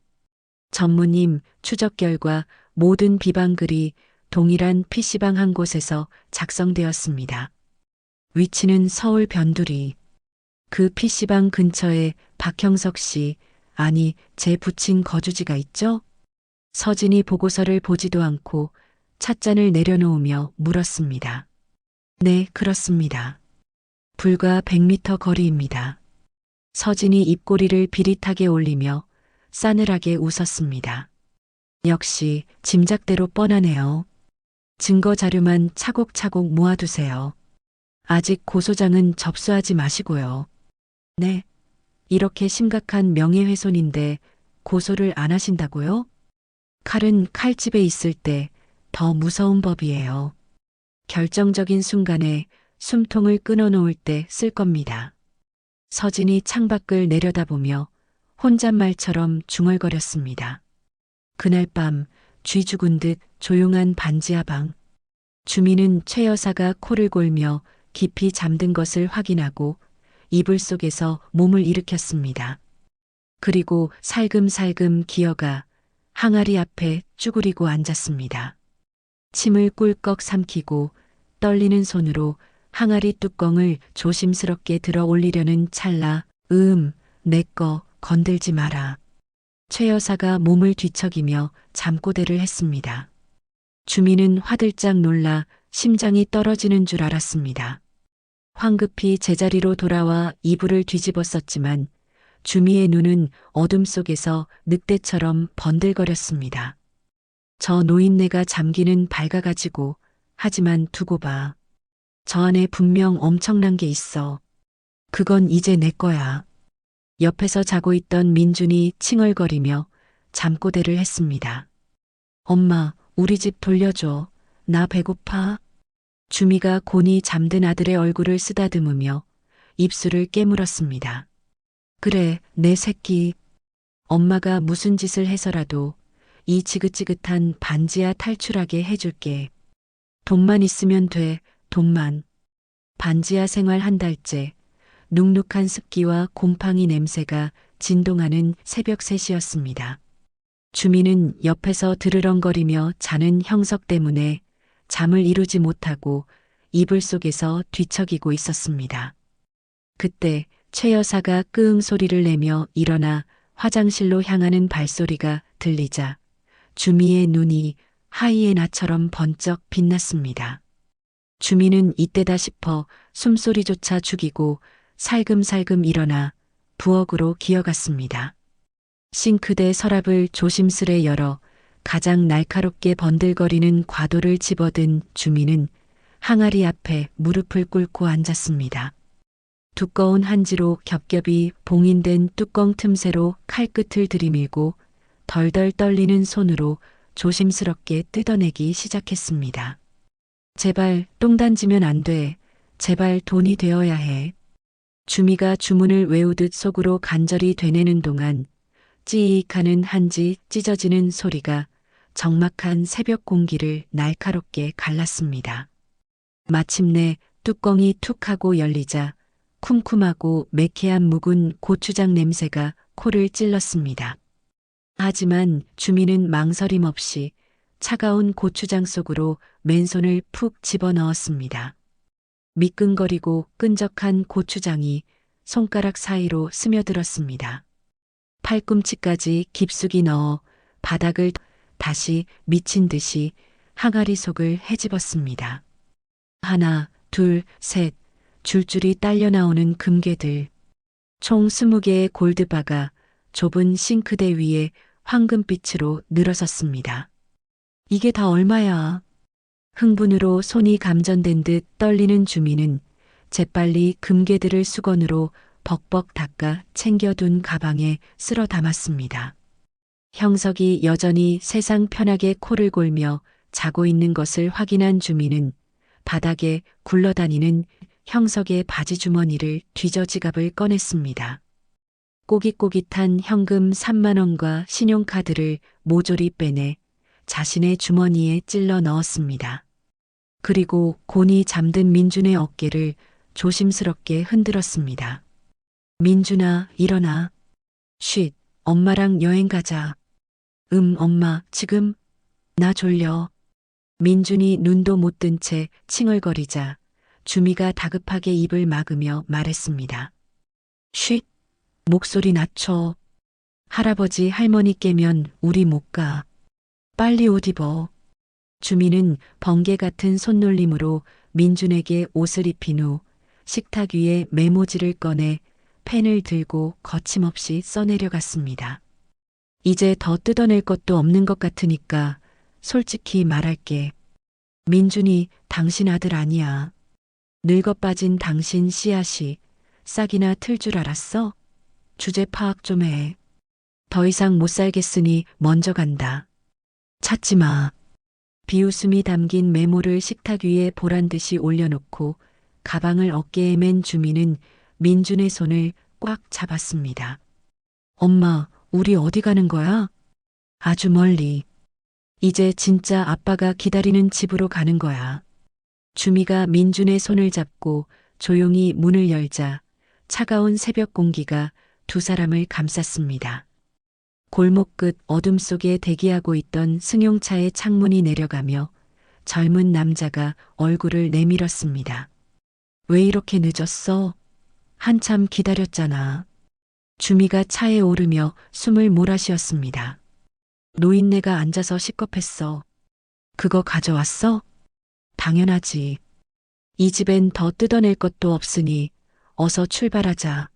전무님, 추적 결과 모든 비방글이 동일한 PC방 한 곳에서 작성되었습니다. 위치는 서울 변두리. 그 PC방 근처에 박형석 씨, 아니 제 부친 거주지가 있죠? 서진이 보고서를 보지도 않고 찻잔을 내려놓으며 물었습니다. 네, 그렇습니다. 불과 100m 거리입니다. 서진이 입꼬리를 비릿하게 올리며 싸늘하게 웃었습니다. 역시 짐작대로 뻔하네요. 증거 자료만 차곡차곡 모아두세요. 아직 고소장은 접수하지 마시고요. 네, 이렇게 심각한 명예훼손인데 고소를 안 하신다고요? 칼은 칼집에 있을 때 더 무서운 법이에요. 결정적인 순간에 숨통을 끊어놓을 때 쓸 겁니다. 서진이 창밖을 내려다보며 혼잣말처럼 중얼거렸습니다. 그날 밤 쥐 죽은 듯 조용한 반지하 방. 주민은 최 여사가 코를 골며 깊이 잠든 것을 확인하고 이불 속에서 몸을 일으켰습니다. 그리고 살금살금 기어가 항아리 앞에 쭈그리고 앉았습니다. 침을 꿀꺽 삼키고 떨리는 손으로 항아리 뚜껑을 조심스럽게 들어 올리려는 찰나, 내 거 건들지 마라. 최 여사가 몸을 뒤척이며 잠꼬대를 했습니다. 주민은 화들짝 놀라 심장이 떨어지는 줄 알았습니다. 황급히 제자리로 돌아와 이불을 뒤집었었지만 주미의 눈은 어둠 속에서 늑대처럼 번들거렸습니다. 저 노인네가 잠기는 밝아가지고 하지만 두고 봐. 저 안에 분명 엄청난 게 있어. 그건 이제 내 거야. 옆에서 자고 있던 민준이 칭얼거리며 잠꼬대를 했습니다. 엄마, 우리 집 돌려줘. 나 배고파. 주미가 곤히 잠든 아들의 얼굴을 쓰다듬으며 입술을 깨물었습니다. 그래, 내 새끼. 엄마가 무슨 짓을 해서라도 이 지긋지긋한 반지하 탈출하게 해줄게. 돈만 있으면 돼, 돈만. 반지하 생활 한 달째, 눅눅한 습기와 곰팡이 냄새가 진동하는 새벽 3시였습니다. 주민은 옆에서 드르렁거리며 자는 형석 때문에 잠을 이루지 못하고 이불 속에서 뒤척이고 있었습니다. 그때 최 여사가 끄응 소리를 내며 일어나 화장실로 향하는 발소리가 들리자 주미의 눈이 하이에나처럼 번쩍 빛났습니다. 주미는 이때다 싶어 숨소리조차 죽이고 살금살금 일어나 부엌으로 기어갔습니다. 싱크대 서랍을 조심스레 열어 가장 날카롭게 번들거리는 과도를 집어든 주미는 항아리 앞에 무릎을 꿇고 앉았습니다. 두꺼운 한지로 겹겹이 봉인된 뚜껑 틈새로 칼끝을 들이밀고 덜덜 떨리는 손으로 조심스럽게 뜯어내기 시작했습니다. 제발 똥 단지면 안 돼. 제발 돈이 되어야 해. 주미가 주문을 외우듯 속으로 간절히 되뇌는 동안 찌익하는 한지 찢어지는 소리가 적막한 새벽 공기를 날카롭게 갈랐습니다. 마침내 뚜껑이 툭 하고 열리자 쿰쿰하고 매캐한 묵은 고추장 냄새가 코를 찔렀습니다. 하지만 주민은 망설임 없이 차가운 고추장 속으로 맨손을 푹 집어넣었습니다. 미끈거리고 끈적한 고추장이 손가락 사이로 스며들었습니다. 팔꿈치까지 깊숙이 넣어 바닥을 다시 미친 듯이 항아리 속을 헤집었습니다. 하나, 둘, 셋, 줄줄이 딸려 나오는 금괴들. 총 20개의 골드바가 좁은 싱크대 위에 황금빛으로 늘어섰습니다. 이게 다 얼마야? 흥분으로 손이 감전된 듯 떨리는 주민은 재빨리 금괴들을 수건으로 벅벅 닦아 챙겨둔 가방에 쓸어 담았습니다. 형석이 여전히 세상 편하게 코를 골며 자고 있는 것을 확인한 주민은 바닥에 굴러다니는 형석의 바지 주머니를 뒤져 지갑을 꺼냈습니다. 꼬깃꼬깃한 현금 3만 원과 신용카드를 모조리 빼내 자신의 주머니에 찔러 넣었습니다. 그리고 곤히 잠든 민준의 어깨를 조심스럽게 흔들었습니다. 민준아, 일어나. 쉿, 엄마랑 여행 가자. 엄마, 지금? 나 졸려. 민준이 눈도 못 뜬 채 칭얼거리자 주미가 다급하게 입을 막으며 말했습니다. 쉿, 목소리 낮춰. 할아버지 할머니 깨면 우리 못 가. 빨리 옷 입어. 주미는 번개 같은 손놀림으로 민준에게 옷을 입힌 후 식탁 위에 메모지를 꺼내 펜을 들고 거침없이 써내려갔습니다. 이제 더 뜯어낼 것도 없는 것 같으니까 솔직히 말할게. 민준이 당신 아들 아니야. 늙어 빠진 당신 씨앗이 싹이나 틀 줄 알았어? 주제 파악 좀 해. 더 이상 못 살겠으니 먼저 간다. 찾지 마. 비웃음이 담긴 메모를 식탁 위에 보란듯이 올려놓고 가방을 어깨에 맨 주민은 민준의 손을 꽉 잡았습니다. 엄마, 우리 어디 가는 거야? 아주 멀리. 이제 진짜 아빠가 기다리는 집으로 가는 거야. 주미가 민준의 손을 잡고 조용히 문을 열자 차가운 새벽 공기가 두 사람을 감쌌습니다. 골목 끝 어둠 속에 대기하고 있던 승용차의 창문이 내려가며 젊은 남자가 얼굴을 내밀었습니다. 왜 이렇게 늦었어? 한참 기다렸잖아. 주미가 차에 오르며 숨을 몰아쉬었습니다. 노인네가 앉아서 식겁했어. 그거 가져왔어? 당연하지. 이 집엔 더 뜯어낼 것도 없으니 어서 출발하자.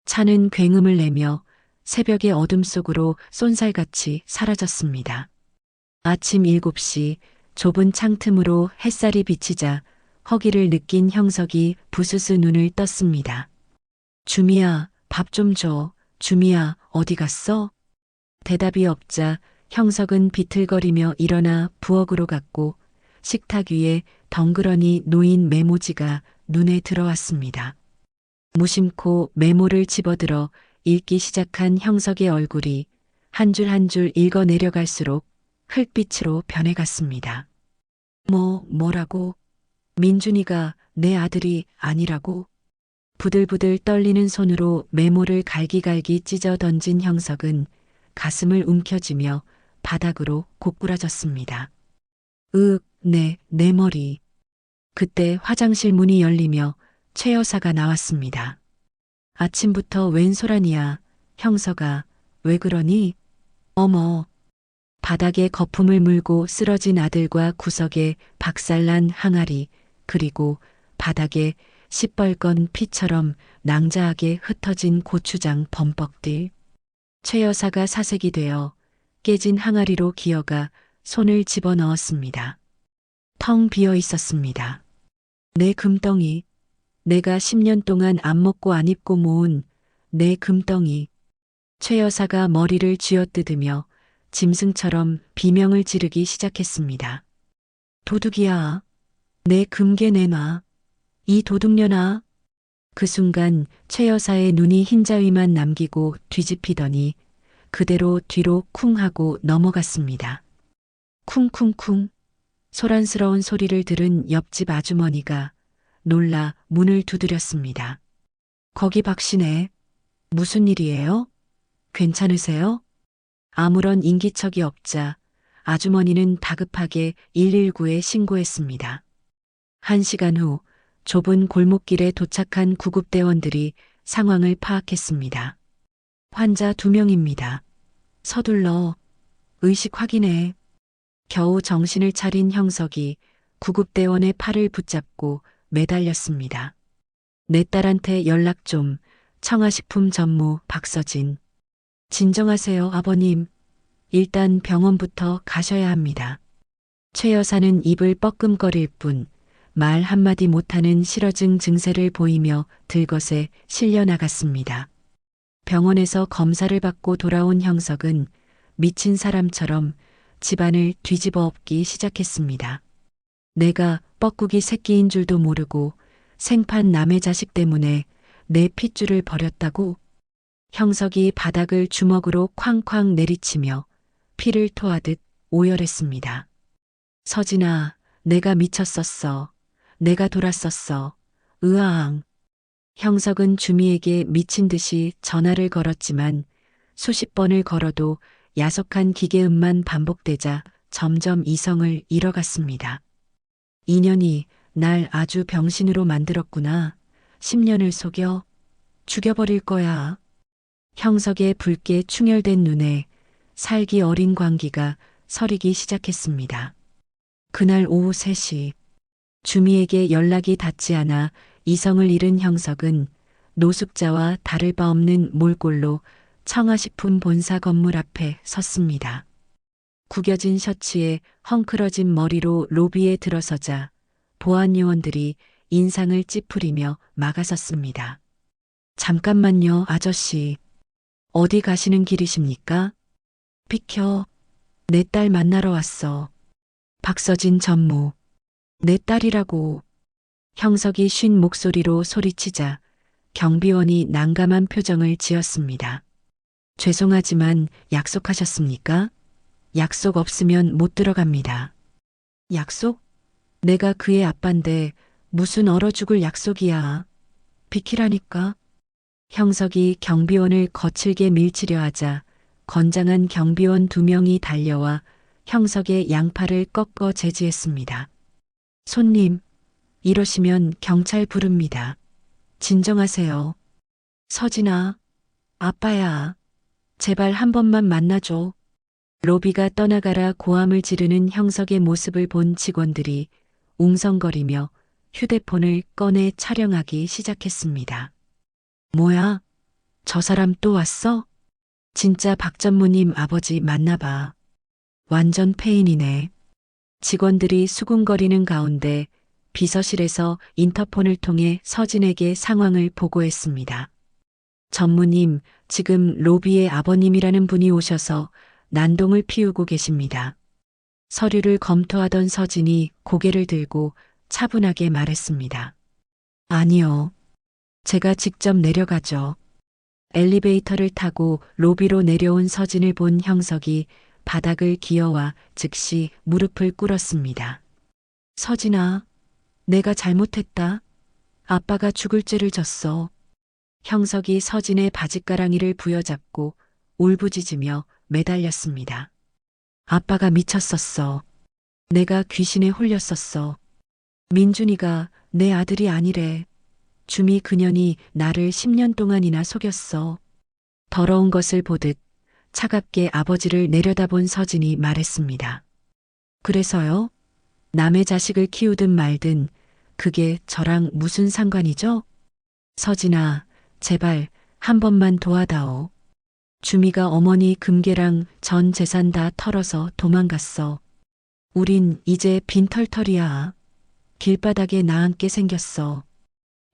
차는 굉음을 내며 새벽의 어둠 속으로 쏜살같이 사라졌습니다. 아침 7시 좁은 창틈으로 햇살이 비치자 허기를 느낀 형석이 부스스 눈을 떴습니다. 주미야, 밥 좀 줘. 주미야, 어디 갔어? 대답이 없자 형석은 비틀거리며 일어나 부엌으로 갔고 식탁 위에 덩그러니 놓인 메모지가 눈에 들어왔습니다. 무심코 메모를 집어들어 읽기 시작한 형석의 얼굴이 한 줄 한 줄 읽어 내려갈수록 흙빛으로 변해갔습니다. 뭐라고? 민준이가 내 아들이 아니라고? 부들부들 떨리는 손으로 메모를 갈기갈기 찢어 던진 형석은 가슴을 움켜쥐며 바닥으로 고꾸라졌습니다. 내 머리. 그때 화장실 문이 열리며 최 여사가 나왔습니다. 아침부터 웬 소란이야. 형석아, 왜 그러니? 어머. 바닥에 거품을 물고 쓰러진 아들과 구석에 박살난 항아리, 그리고 바닥에 시뻘건 피처럼 낭자하게 흩어진 고추장 범벅들. 최 여사가 사색이 되어 깨진 항아리로 기어가 손을 집어넣었습니다. 텅 비어 있었습니다. 내 금덩이. 내가 10년 동안 안 먹고 안 입고 모은 내 금덩이. 최 여사가 머리를 쥐어뜯으며 짐승처럼 비명을 지르기 시작했습니다. 도둑이야. 내 금괴 내놔. 이 도둑년아. 그 순간 최 여사의 눈이 흰자위만 남기고 뒤집히더니 그대로 뒤로 쿵 하고 넘어갔습니다. 쿵쿵쿵. 소란스러운 소리를 들은 옆집 아주머니가 놀라 문을 두드렸습니다. 거기 박씨네. 무슨 일이에요? 괜찮으세요? 아무런 인기척이 없자 아주머니는 다급하게 119에 신고했습니다. 1시간 후 좁은 골목길에 도착한 구급대원들이 상황을 파악했습니다. 환자 2명입니다. 서둘러. 의식 확인해. 겨우 정신을 차린 형석이 구급대원의 팔을 붙잡고 매달렸습니다. 내 딸한테 연락 좀. 청아식품 전무 박서진. 진정하세요, 아버님. 일단 병원부터 가셔야 합니다. 최 여사는 입을 뻐끔거릴 뿐 말 한마디 못하는 실어증 증세를 보이며 들것에 실려 나갔습니다. 병원에서 검사를 받고 돌아온 형석은 미친 사람처럼 집안을 뒤집어 엎기 시작했습니다. 내가 뻐꾸기 새끼인 줄도 모르고 생판 남의 자식 때문에 내 핏줄을 버렸다고? 형석이 바닥을 주먹으로 쾅쾅 내리치며 피를 토하듯 오열했습니다. 서진아, 내가 미쳤었어. 내가 돌았었어. 으아앙. 형석은 주미에게 미친 듯이 전화를 걸었지만 수십 번을 걸어도 야속한 기계음만 반복되자 점점 이성을 잃어갔습니다. 인연이 날 아주 병신으로 만들었구나. 10년을 속여 죽여버릴 거야. 형석의 붉게 충혈된 눈에 살기 어린 광기가 서리기 시작했습니다. 그날 오후 3시 주미에게 연락이 닿지 않아 이성을 잃은 형석은 노숙자와 다를 바 없는 몰골로 청아식품 본사 건물 앞에 섰습니다. 구겨진 셔츠에 헝클어진 머리로 로비에 들어서자 보안 요원들이 인상을 찌푸리며 막아섰습니다. 잠깐만요, 아저씨. 어디 가시는 길이십니까? 비켜. 내 딸 만나러 왔어. 박서진 전무. 내 딸이라고. 형석이 쉰 목소리로 소리치자 경비원이 난감한 표정을 지었습니다. 죄송하지만 약속하셨습니까? 약속 없으면 못 들어갑니다. 약속? 내가 그의 아빤데 무슨 얼어 죽을 약속이야. 비키라니까. 형석이 경비원을 거칠게 밀치려 하자 건장한 경비원 2명이 달려와 형석의 양팔을 꺾어 제지했습니다. 손님, 이러시면 경찰 부릅니다. 진정하세요. 서진아, 아빠야. 제발 한 번만 만나줘. 로비가 떠나가라 고함을 지르는 형석의 모습을 본 직원들이 웅성거리며 휴대폰을 꺼내 촬영하기 시작했습니다. 뭐야? 저 사람 또 왔어? 진짜 박 전무님 아버지 맞나 봐. 완전 페인이네. 직원들이 수군거리는 가운데 비서실에서 인터폰을 통해 서진에게 상황을 보고했습니다. 전무님, 지금 로비의 아버님이라는 분이 오셔서 난동을 피우고 계십니다. 서류를 검토하던 서진이 고개를 들고 차분하게 말했습니다. 아니요. 제가 직접 내려가죠. 엘리베이터를 타고 로비로 내려온 서진을 본 형석이 바닥을 기어와 즉시 무릎을 꿇었습니다. 서진아, 내가 잘못했다. 아빠가 죽을 죄를 졌어. 형석이 서진의 바짓가랑이를 부여잡고 울부짖으며 매달렸습니다. 아빠가 미쳤었어. 내가 귀신에 홀렸었어. 민준이가 내 아들이 아니래. 주미 그년이 나를 10년 동안이나 속였어. 더러운 것을 보듯 차갑게 아버지를 내려다본 서진이 말했습니다. 그래서요? 남의 자식을 키우든 말든 그게 저랑 무슨 상관이죠? 서진아, 제발 한 번만 도와다오. 주미가 어머니 금괴랑 전 재산 다 털어서 도망갔어. 우린 이제 빈털털이야. 길바닥에 나앉게 생겼어.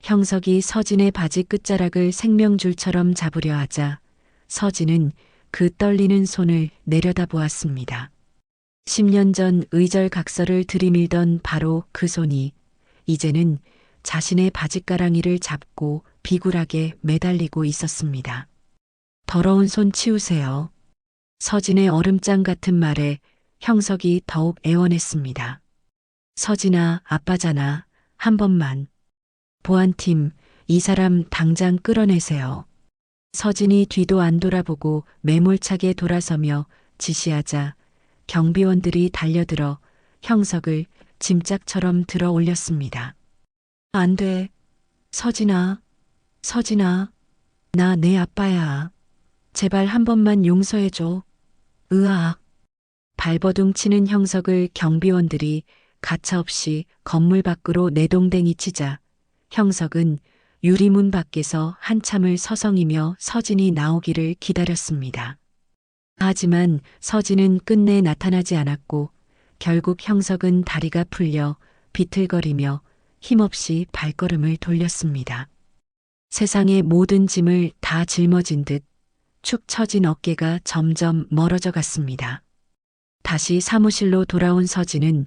형석이 서진의 바지 끝자락을 생명줄처럼 잡으려 하자 서진은 그 떨리는 손을 내려다보았습니다. 10년 전 의절각서를 들이밀던 바로 그 손이 이제는 자신의 바짓가랑이를 잡고 비굴하게 매달리고 있었습니다. 더러운 손 치우세요. 서진의 얼음장 같은 말에 형석이 더욱 애원했습니다. 서진아, 아빠잖아. 한 번만. 보안팀, 이 사람 당장 끌어내세요. 서진이 뒤도 안 돌아보고 매몰차게 돌아서며 지시하자 경비원들이 달려들어 형석을 짐짝처럼 들어 올렸습니다. 안 돼. 서진아, 서진아, 나 내 아빠야. 제발 한 번만 용서해줘. 으악. 발버둥 치는 형석을 경비원들이 가차없이 건물 밖으로 내동댕이 치자 형석은 유리문 밖에서 한참을 서성이며 서진이 나오기를 기다렸습니다. 하지만 서진은 끝내 나타나지 않았고 결국 형석은 다리가 풀려 비틀거리며 힘없이 발걸음을 돌렸습니다. 세상의 모든 짐을 다 짊어진 듯 축 처진 어깨가 점점 멀어져 갔습니다. 다시 사무실로 돌아온 서진은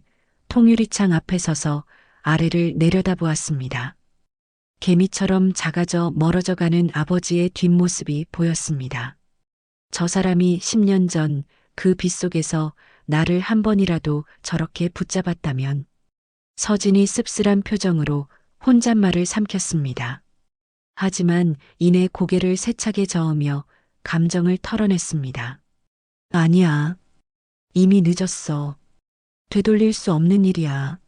통유리창 앞에 서서 아래를 내려다보았습니다. 개미처럼 작아져 멀어져가는 아버지의 뒷모습이 보였습니다. 저 사람이 10년 전 그 빗속에서 나를 한 번이라도 저렇게 붙잡았다면. 서진이 씁쓸한 표정으로 혼잣말을 삼켰습니다. 하지만 이내 고개를 세차게 저으며 감정을 털어냈습니다. 아니야. 이미 늦었어. 되돌릴 수 없는 일이야.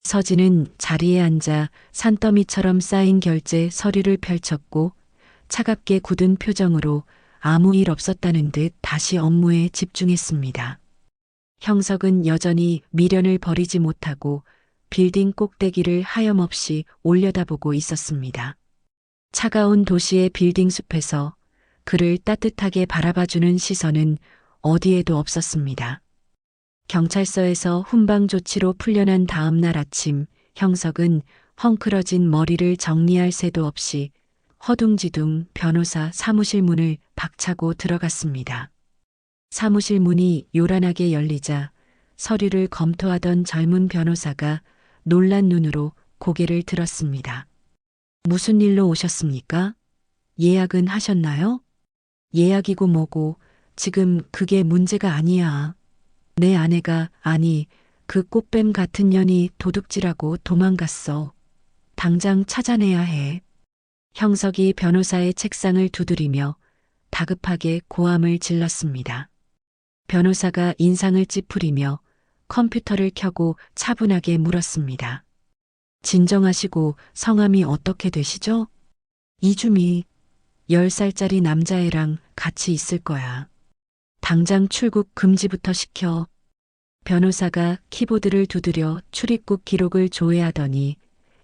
서진은 자리에 앉아 산더미처럼 쌓인 결제 서류를 펼쳤고 차갑게 굳은 표정으로 아무 일 없었다는 듯 다시 업무에 집중했습니다. 형석은 여전히 미련을 버리지 못하고 빌딩 꼭대기를 하염없이 올려다보고 있었습니다. 차가운 도시의 빌딩 숲에서 그를 따뜻하게 바라봐주는 시선은 어디에도 없었습니다. 경찰서에서 훈방 조치로 풀려난 다음 날 아침 형석은 헝클어진 머리를 정리할 새도 없이 허둥지둥 변호사 사무실 문을 박차고 들어갔습니다. 사무실 문이 요란하게 열리자 서류를 검토하던 젊은 변호사가 놀란 눈으로 고개를 들었습니다. 무슨 일로 오셨습니까? 예약은 하셨나요? 예약이고 뭐고 지금 그게 문제가 아니야. 내 아내가 아니 그 꽃뱀 같은 년이 도둑질하고 도망갔어. 당장 찾아내야 해. 형석이 변호사의 책상을 두드리며 다급하게 고함을 질렀습니다. 변호사가 인상을 찌푸리며 컴퓨터를 켜고 차분하게 물었습니다. 진정하시고 성함이 어떻게 되시죠? 이주미. 10살짜리 남자애랑 같이 있을 거야. 당장 출국 금지부터 시켜. 변호사가 키보드를 두드려 출입국 기록을 조회하더니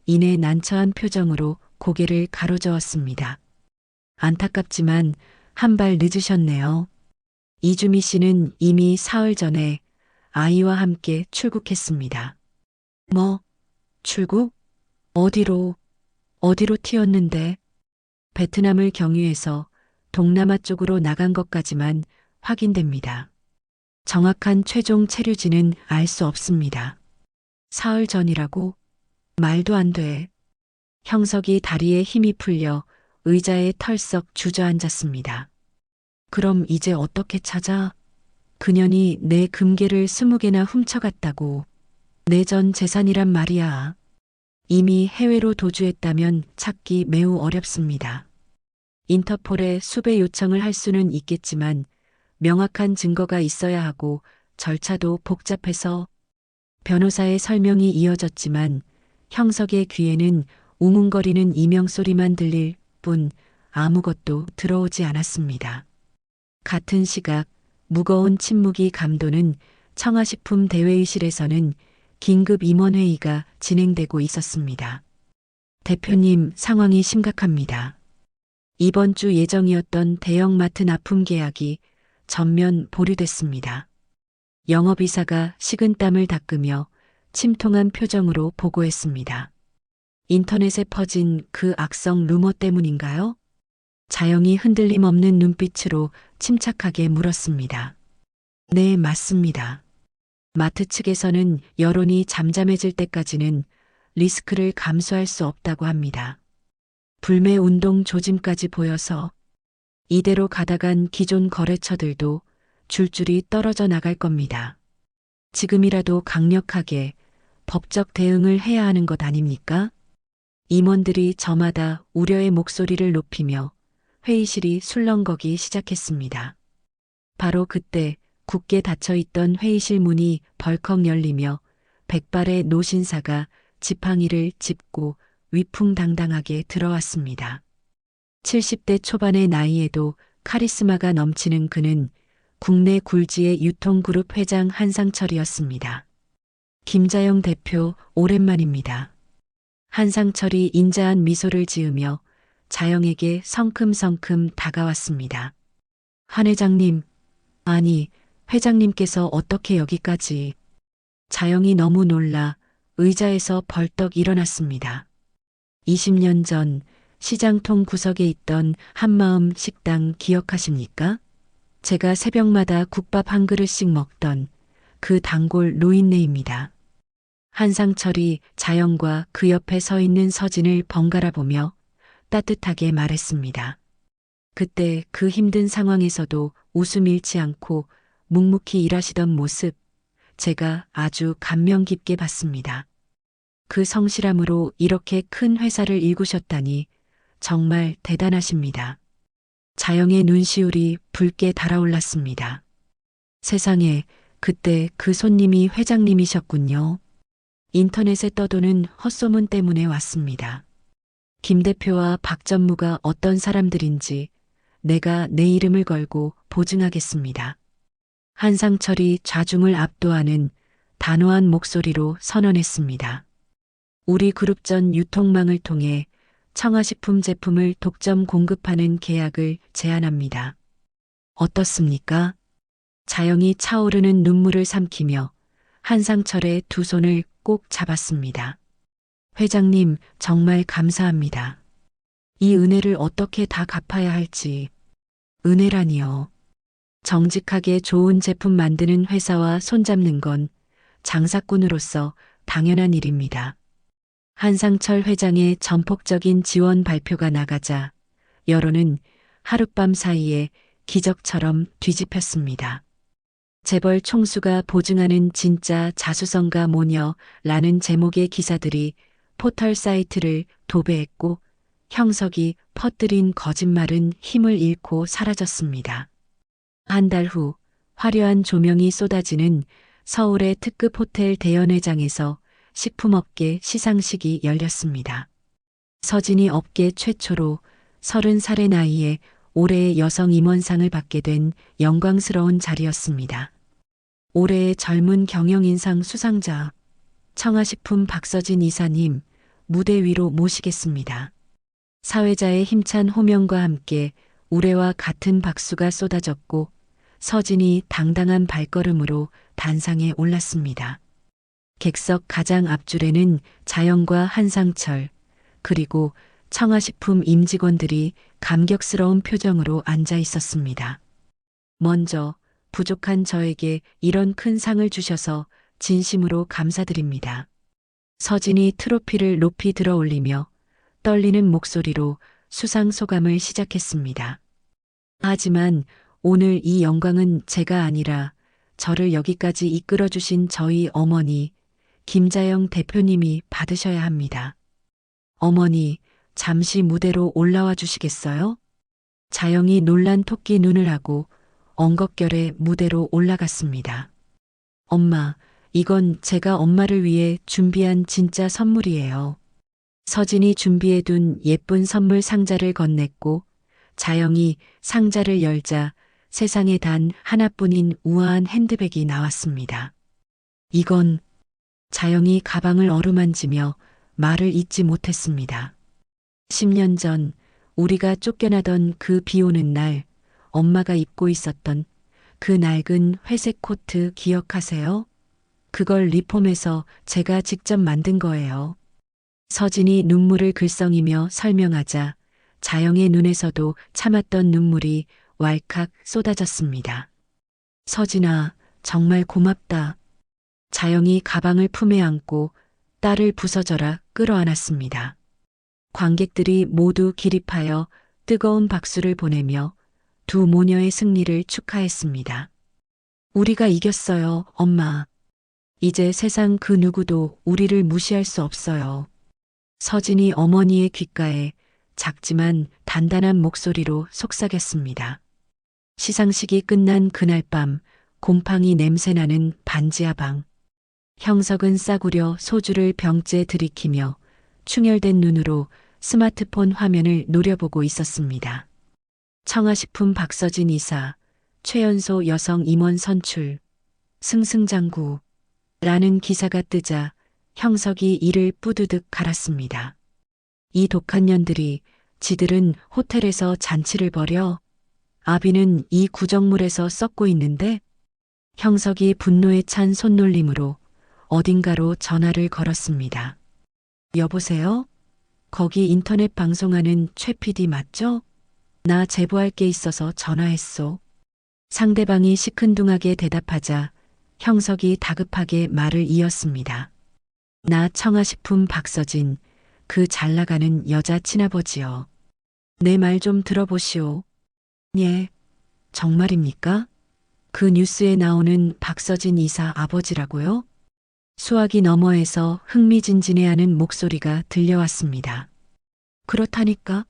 이내 난처한 표정으로 고개를 가로저었습니다. 안타깝지만 한 발 늦으셨네요. 이주미 씨는 이미 사흘 전에 아이와 함께 출국했습니다. 뭐, 출국? 어디로 튀었는데? 베트남을 경유해서 동남아 쪽으로 나간 것까지만 확인됩니다. 정확한 최종 체류지는 알 수 없습니다. 사흘 전이라고? 말도 안 돼. 형석이 다리에 힘이 풀려 의자에 털썩 주저앉았습니다. 그럼 이제 어떻게 찾아? 그년이 내 금괴를 20개나 훔쳐갔다고. 내 전 재산이란 말이야. 이미 해외로 도주했다면 찾기 매우 어렵습니다. 인터폴에 수배 요청을 할 수는 있겠지만 명확한 증거가 있어야 하고 절차도 복잡해서. 변호사의 설명이 이어졌지만 형석의 귀에는 웅웅거리는 이명소리만 들릴 뿐 아무것도 들어오지 않았습니다. 같은 시각 무거운 침묵이 감도는 청아식품 대회의실에서는 긴급 임원회의가 진행되고 있었습니다. 대표님, 상황이 심각합니다. 이번 주 예정이었던 대형마트 납품 계약이 전면 보류됐습니다. 영업이사가 식은땀을 닦으며 침통한 표정으로 보고했습니다. 인터넷에 퍼진 그 악성 루머 때문인가요? 자영이 흔들림 없는 눈빛으로 침착하게 물었습니다. 네, 맞습니다. 마트 측에서는 여론이 잠잠해질 때까지는 리스크를 감수할 수 없다고 합니다. 불매 운동 조짐까지 보여서 이대로 가다간 기존 거래처들도 줄줄이 떨어져 나갈 겁니다. 지금이라도 강력하게 법적 대응을 해야 하는 것 아닙니까? 임원들이 저마다 우려의 목소리를 높이며 회의실이 술렁거기 시작했습니다. 바로 그때 굳게 닫혀있던 회의실 문이 벌컥 열리며 백발의 노신사가 지팡이를 짚고 위풍당당하게 들어왔습니다. 70대 초반의 나이에도 카리스마가 넘치는 그는 국내 굴지의 유통그룹 회장 한상철이었습니다. 김자영 대표, 오랜만입니다. 한상철이 인자한 미소를 지으며 자영에게 성큼성큼 다가왔습니다. 한 회장님, 아니, 회장님께서 어떻게 여기까지. 자영이 너무 놀라 의자에서 벌떡 일어났습니다. 20년 전 시장통 구석에 있던 한마음 식당 기억하십니까? 제가 새벽마다 국밥 한 그릇씩 먹던 그 단골 노인네입니다. 한상철이 자영과 그 옆에 서 있는 서진을 번갈아 보며 따뜻하게 말했습니다. 그때 그 힘든 상황에서도 웃음 잃지 않고 묵묵히 일하시던 모습, 제가 아주 감명 깊게 봤습니다. 그 성실함으로 이렇게 큰 회사를 일구셨다니 정말 대단하십니다. 자영의 눈시울이 붉게 달아올랐습니다. 세상에, 그때 그 손님이 회장님이셨군요. 인터넷에 떠도는 헛소문 때문에 왔습니다. 김 대표와 박 전무가 어떤 사람들인지 내가 내 이름을 걸고 보증하겠습니다. 한상철이 좌중을 압도하는 단호한 목소리로 선언했습니다. 우리 그룹 전 유통망을 통해 청아식품 제품을 독점 공급하는 계약을 제안합니다. 어떻습니까? 자영이 차오르는 눈물을 삼키며 한상철의 두 손을 꼭 잡았습니다. 회장님, 정말 감사합니다. 이 은혜를 어떻게 다 갚아야 할지. 은혜라니요. 정직하게 좋은 제품 만드는 회사와 손잡는 건 장사꾼으로서 당연한 일입니다. 한상철 회장의 전폭적인 지원 발표가 나가자 여론은 하룻밤 사이에 기적처럼 뒤집혔습니다. 재벌 총수가 보증하는 진짜 자수성가 모녀라는 제목의 기사들이 포털 사이트를 도배했고 형석이 퍼뜨린 거짓말은 힘을 잃고 사라졌습니다. 한 달 후 화려한 조명이 쏟아지는 서울의 특급 호텔 대연회장에서 식품업계 시상식이 열렸습니다. 서진이 업계 최초로 30살의 나이에 올해의 여성 임원상을 받게 된 영광스러운 자리였습니다. 올해의 젊은 경영인상 수상자 청아식품 박서진 이사님 무대 위로 모시겠습니다. 사회자의 힘찬 호명과 함께 우레와 같은 박수가 쏟아졌고 서진이 당당한 발걸음으로 단상에 올랐습니다. 객석 가장 앞줄에는 자영과 한상철 그리고 청아식품 임직원들이 감격스러운 표정으로 앉아 있었습니다. 먼저 부족한 저에게 이런 큰 상을 주셔서 진심으로 감사드립니다. 서진이 트로피를 높이 들어 올리며 떨리는 목소리로 수상 소감을 시작했습니다. 하지만 오늘 이 영광은 제가 아니라 저를 여기까지 이끌어 주신 저희 어머니 김자영 대표님이 받으셔야 합니다. 어머니, 잠시 무대로 올라와 주시겠어요? 자영이 놀란 토끼 눈을 하고 엉겁결에 무대로 올라갔습니다. 엄마, 이건 제가 엄마를 위해 준비한 진짜 선물이에요. 서진이 준비해둔 예쁜 선물 상자를 건넸고 자영이 상자를 열자 세상에 단 하나뿐인 우아한 핸드백이 나왔습니다. 이건 자영이 가방을 어루만지며 말을 잇지 못했습니다. 10년 전 우리가 쫓겨나던 그 비 오는 날 엄마가 입고 있었던 그 낡은 회색 코트 기억하세요? 그걸 리폼해서 제가 직접 만든 거예요. 서진이 눈물을 글썽이며 설명하자 자영의 눈에서도 참았던 눈물이 왈칵 쏟아졌습니다. 서진아, 정말 고맙다. 자영이 가방을 품에 안고 딸을 부서져라 끌어안았습니다. 관객들이 모두 기립하여 뜨거운 박수를 보내며 두 모녀의 승리를 축하했습니다. 우리가 이겼어요, 엄마. 이제 세상 그 누구도 우리를 무시할 수 없어요. 서진이 어머니의 귓가에 작지만 단단한 목소리로 속삭였습니다. 시상식이 끝난 그날 밤 곰팡이 냄새나는 반지하 방. 형석은 싸구려 소주를 병째 들이키며 충혈된 눈으로 스마트폰 화면을 노려보고 있었습니다. 청아식품 박서진 이사, 최연소 여성 임원 선출, 승승장구 라는 기사가 뜨자 형석이 이를 뿌드득 갈았습니다. 이 독한 년들이 지들은 호텔에서 잔치를 벌여 아비는 이 구정물에서 썩고 있는데 형석이 분노에 찬 손놀림으로 어딘가로 전화를 걸었습니다. 여보세요? 거기 인터넷 방송하는 최 PD 맞죠? 나 제보할 게 있어서 전화했소. 상대방이 시큰둥하게 대답하자 형석이 다급하게 말을 이었습니다. 나 청아식품 박서진, 그 잘나가는 여자 친아버지요. 내 말 좀 들어보시오. 예, 정말입니까? 그 뉴스에 나오는 박서진 이사 아버지라고요? 수화기 너머에서 흥미진진해하는 목소리가 들려왔습니다. 그렇다니까?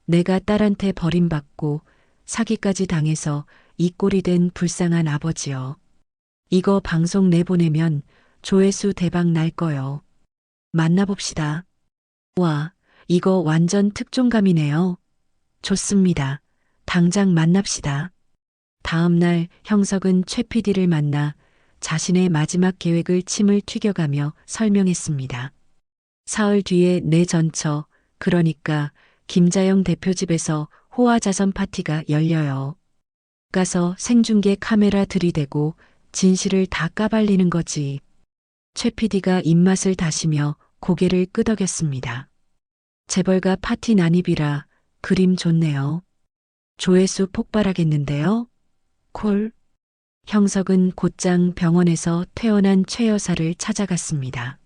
내가 딸한테 버림받고 사기까지 당해서 이 꼴이 된 불쌍한 아버지요. 이거 방송 내보내면 조회수 대박 날 거요. 만나봅시다. 와, 이거 완전 특종감이네요. 좋습니다. 당장 만납시다. 다음 날 형석은 최 PD를 만나 자신의 마지막 계획을 침을 튀겨가며 설명했습니다. 사흘 뒤에 내 전처, 그러니까 김자영 대표 집에서 호화자선 파티가 열려요. 가서 생중계 카메라 들이대고 진실을 다 까발리는 거지. 최 PD가 입맛을 다시며 고개를 끄덕였습니다. 재벌가 파티 난입이라 그림 좋네요. 조회수 폭발하겠는데요? 콜. 형석은 곧장 병원에서 퇴원한 최 여사를 찾아갔습니다.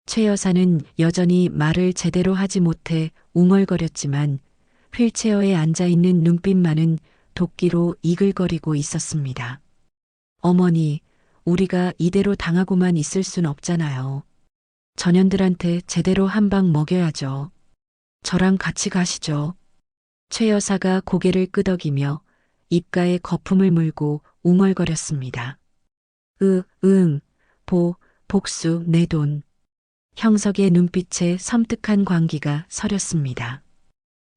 최 여사는 여전히 말을 제대로 하지 못해 웅얼거렸지만 휠체어에 앉아있는 눈빛만은 도끼로 이글거리고 있었습니다. 어머니, 우리가 이대로 당하고만 있을 순 없잖아요. 전현들한테 제대로 한 방 먹여야죠. 저랑 같이 가시죠. 최 여사가 고개를 끄덕이며 입가에 거품을 물고 웅얼거렸습니다. 복수, 내 돈. 형석의 눈빛에 섬뜩한 광기가 서렸습니다.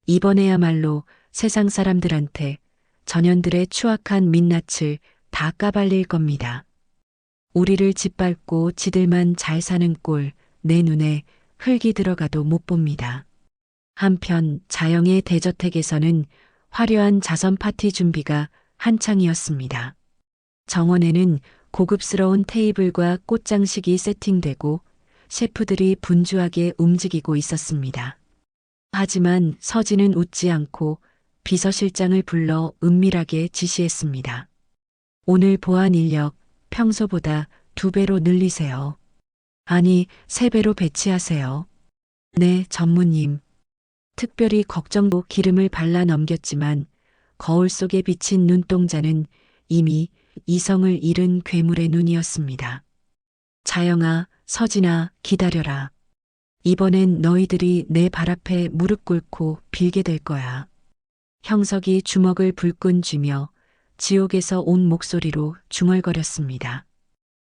이번에야말로 세상 사람들한테 전현들의 추악한 민낯을 다 까발릴 겁니다. 우리를 짓밟고 지들만 잘 사는 꼴 내 눈에 흙이 들어가도 못 봅니다. 한편 자영의 대저택에서는 화려한 자선 파티 준비가 한창이었습니다. 정원에는 고급스러운 테이블과 꽃장식이 세팅되고 셰프들이 분주하게 움직이고 있었습니다. 하지만 서진은 웃지 않고 비서실장을 불러 은밀하게 지시했습니다. 오늘 보안 인력 평소보다 2배로 늘리세요. 아니, 3배로 배치하세요. 네, 전무님. 특별히 걱정도 기름을 발라 넘겼지만 거울 속에 비친 눈동자는 이미 이성을 잃은 괴물의 눈이었습니다. 자영아, 서진아, 기다려라. 이번엔 너희들이 내 발 앞에 무릎 꿇고 빌게 될 거야. 형석이 주먹을 불끈 쥐며 지옥에서 온 목소리로 중얼거렸습니다.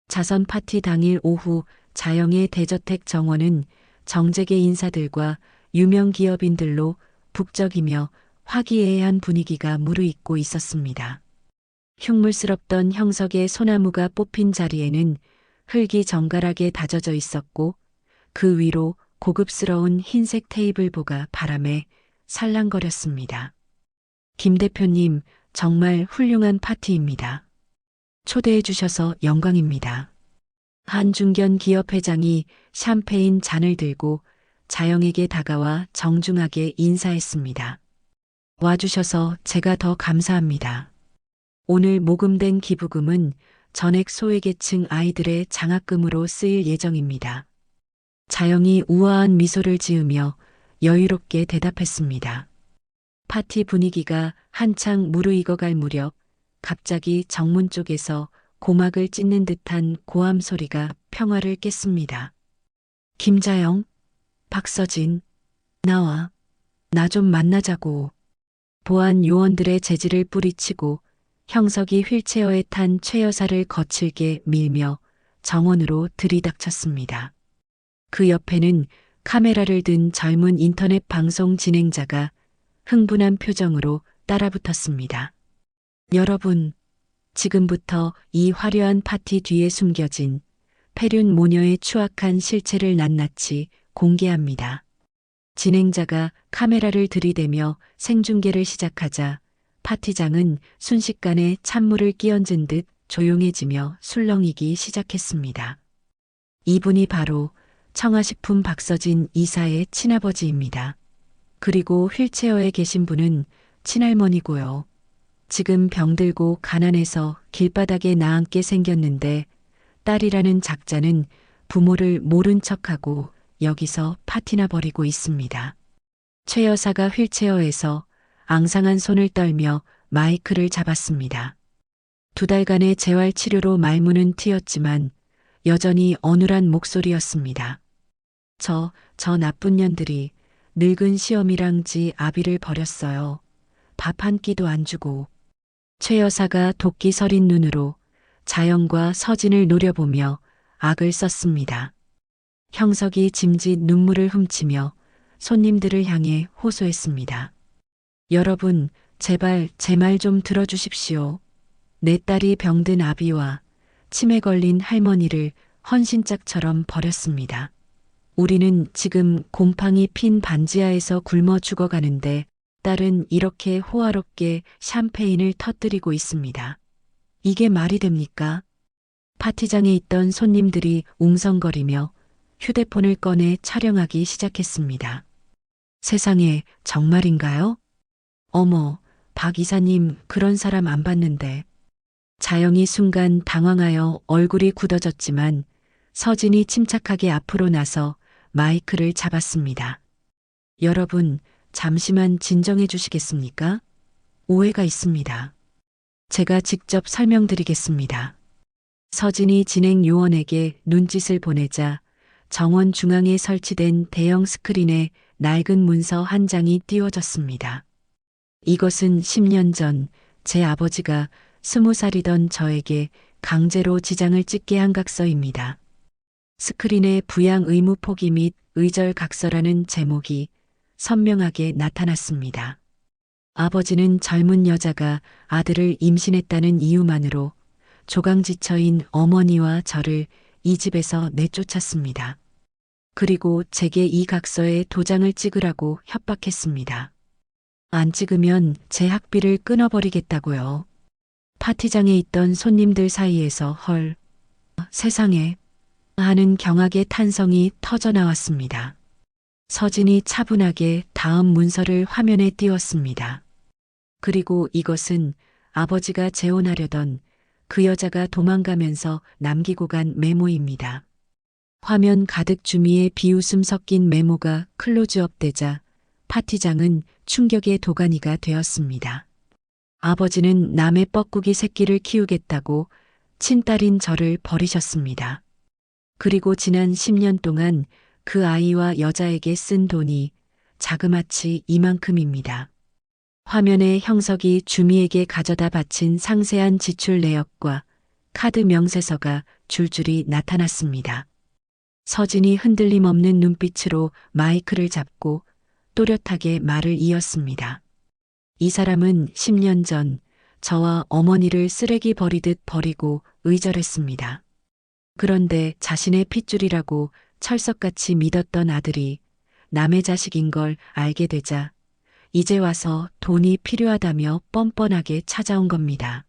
자선 파티 당일 오후 자영의 대저택 정원은 정재계 인사들과 유명 기업인들로 북적이며 화기애애한 분위기가 무르익고 있었습니다. 흉물스럽던 형석의 소나무가 뽑힌 자리에는 흙이 정갈하게 다져져 있었고 그 위로 고급스러운 흰색 테이블보가 바람에 살랑거렸습니다. 김 대표님, 정말 훌륭한 파티입니다. 초대해 주셔서 영광입니다. 한중견 기업 회장이 샴페인 잔을 들고 자영에게 다가와 정중하게 인사했습니다. 와주셔서 제가 더 감사합니다. 오늘 모금된 기부금은 전액 소외계층 아이들의 장학금으로 쓰일 예정입니다. 자영이 우아한 미소를 지으며 여유롭게 대답했습니다. 파티 분위기가 한창 무르익어갈 무렵 갑자기 정문 쪽에서 고막을 찢는 듯한 고함 소리가 평화를 깼습니다. 김자영, 박서진, 나와. 나 좀 만나자고. 보안 요원들의 재질을 뿌리치고 형석이 휠체어에 탄 최 여사를 거칠게 밀며 정원으로 들이닥쳤습니다. 그 옆에는 카메라를 든 젊은 인터넷 방송 진행자가 흥분한 표정으로 따라붙었습니다. 여러분, 지금부터 이 화려한 파티 뒤에 숨겨진 페륜 모녀의 추악한 실체를 낱낱이 공개합니다. 진행자가 카메라를 들이대며 생중계를 시작하자 파티장은 순식간에 찬물을 끼얹은 듯 조용해지며 술렁이기 시작했습니다. 이분이 바로 청아식품 박서진 이사의 친아버지입니다. 그리고 휠체어에 계신 분은 친할머니고요. 지금 병들고 가난해서 길바닥에 나앉게 생겼는데 딸이라는 작자는 부모를 모른 척하고 여기서 파티나 벌이고 있습니다. 최 여사가 휠체어에서 앙상한 손을 떨며 마이크를 잡았습니다. 2달간의 재활 치료로 말문은 트였지만 여전히 어눌한 목소리였습니다. 저 나쁜 년들이 늙은 시어미랑 지 아비를 버렸어요. 밥 한 끼도 안 주고. 최 여사가 도끼 서린 눈으로 자영과 서진을 노려보며 악을 썼습니다. 형석이 짐짓 눈물을 훔치며 손님들을 향해 호소했습니다. 여러분, 제발 제 말 좀 들어주십시오. 내 딸이 병든 아비와 치매 걸린 할머니를 헌신짝처럼 버렸습니다. 우리는 지금 곰팡이 핀 반지하에서 굶어 죽어가는데 딸은 이렇게 호화롭게 샴페인을 터뜨리고 있습니다. 이게 말이 됩니까? 파티장에 있던 손님들이 웅성거리며 휴대폰을 꺼내 촬영하기 시작했습니다. 세상에, 정말인가요? 어머, 박 이사님, 그런 사람 안 봤는데. 자영이 순간 당황하여 얼굴이 굳어졌지만 서진이 침착하게 앞으로 나서 마이크를 잡았습니다. 여러분, 잠시만 진정해 주시겠습니까? 오해가 있습니다. 제가 직접 설명드리겠습니다. 서진이 진행 요원에게 눈짓을 보내자 정원 중앙에 설치된 대형 스크린에 낡은 문서 한 장이 띄워졌습니다. 이것은 10년 전 제 아버지가 20살이던 저에게 강제로 지장을 찍게 한 각서입니다. 스크린에 부양 의무 포기 및 의절 각서라는 제목이 선명하게 나타났습니다. 아버지는 젊은 여자가 아들을 임신했다는 이유만으로 조강지처인 어머니와 저를 이 집에서 내쫓았습니다. 그리고 제게 이 각서에 도장을 찍으라고 협박했습니다. 안 찍으면 제 학비를 끊어버리겠다고요. 파티장에 있던 손님들 사이에서 헐, 세상에 하는 경악의 탄성이 터져 나왔습니다. 서진이 차분하게 다음 문서를 화면에 띄웠습니다. 그리고 이것은 아버지가 재혼하려던 그 여자가 도망가면서 남기고 간 메모입니다. 화면 가득 주미의 비웃음 섞인 메모가 클로즈업 되자 파티장은 충격의 도가니가 되었습니다. 아버지는 남의 뻐꾸기 새끼를 키우겠다고 친딸인 저를 버리셨습니다. 그리고 지난 10년 동안 그 아이와 여자에게 쓴 돈이 자그마치 이만큼입니다. 화면에 형석이 주미에게 가져다 바친 상세한 지출 내역과 카드 명세서가 줄줄이 나타났습니다. 서진이 흔들림 없는 눈빛으로 마이크를 잡고 또렷하게 말을 이었습니다. 이 사람은 10년 전 저와 어머니를 쓰레기 버리듯 버리고 의절했습니다. 그런데 자신의 핏줄이라고 철석같이 믿었던 아들이 남의 자식인 걸 알게 되자 이제 와서 돈이 필요하다며 뻔뻔하게 찾아온 겁니다.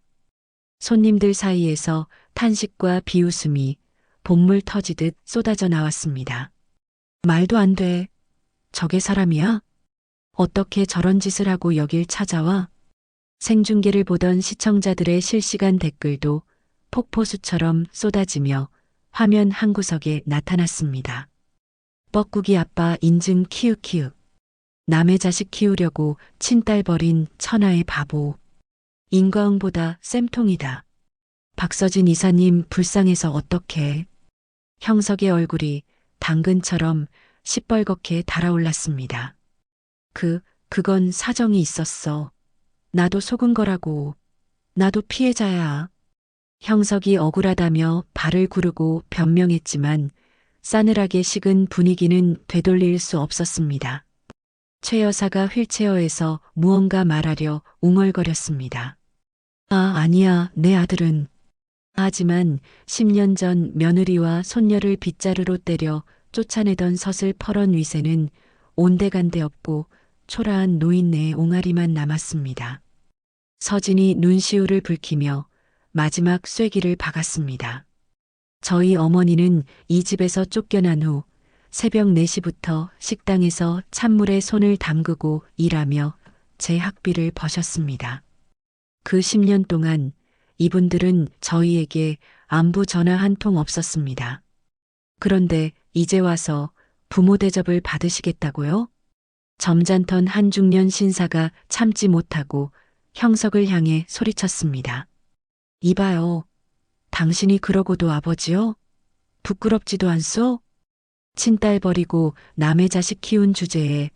손님들 사이에서 탄식과 비웃음이 본물 터지듯 쏟아져 나왔습니다. 말도 안 돼. 저게 사람이야? 어떻게 저런 짓을 하고 여길 찾아와? 생중계를 보던 시청자들의 실시간 댓글도 폭포수처럼 쏟아지며 화면 한 구석에 나타났습니다. 뻐꾸기 아빠 인증 키읔키읔. 남의 자식 키우려고 친딸 버린 천하의 바보. 인과응보다 쌤통이다. 박서진 이사님 불쌍해서 어떡해. 형석의 얼굴이 당근처럼 시뻘겋게 달아올랐습니다. 그건 사정이 있었어. 나도 속은 거라고. 나도 피해자야. 형석이 억울하다며 발을 구르고 변명했지만 싸늘하게 식은 분위기는 되돌릴 수 없었습니다. 최 여사가 휠체어에서 무언가 말하려 웅얼거렸습니다. 아니야, 내 아들은. 하지만 10년 전 며느리와 손녀를 빗자루로 때려 쫓아내던 서슬퍼런 위세는 온데간데 없고 초라한 노인네의 옹알이만 남았습니다. 서진이 눈시울을 붉히며 마지막 쐐기를 박았습니다. 저희 어머니는 이 집에서 쫓겨난 후 새벽 4시부터 식당에서 찬물에 손을 담그고 일하며 제 학비를 버셨습니다. 그 10년 동안 이분들은 저희에게 안부 전화 한 통 없었습니다. 그런데 이제 와서 부모 대접을 받으시겠다고요? 점잖던 한중년 신사가 참지 못하고 형석을 향해 소리쳤습니다. 이봐요. 당신이 그러고도 아버지요? 부끄럽지도 않소? 친딸 버리고 남의 자식 키운 주제에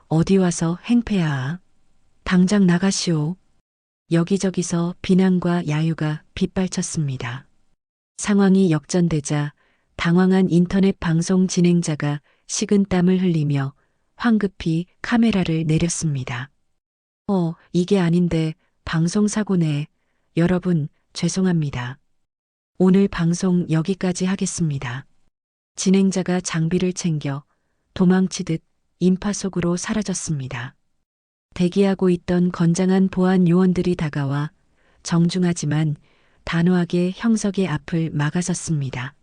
어디 와서 행패야. 당장 나가시오. 여기저기서 비난과 야유가 빗발쳤습니다. 상황이 역전되자 당황한 인터넷 방송 진행자가 식은땀을 흘리며 황급히 카메라를 내렸습니다. 이게 아닌데 방송사고네. 여러분 죄송합니다. 오늘 방송 여기까지 하겠습니다. 진행자가 장비를 챙겨 도망치듯 인파 속으로 사라졌습니다. 대기하고 있던 건장한 보안 요원들이 다가와 정중하지만 단호하게 형석의 앞을 막아섰습니다.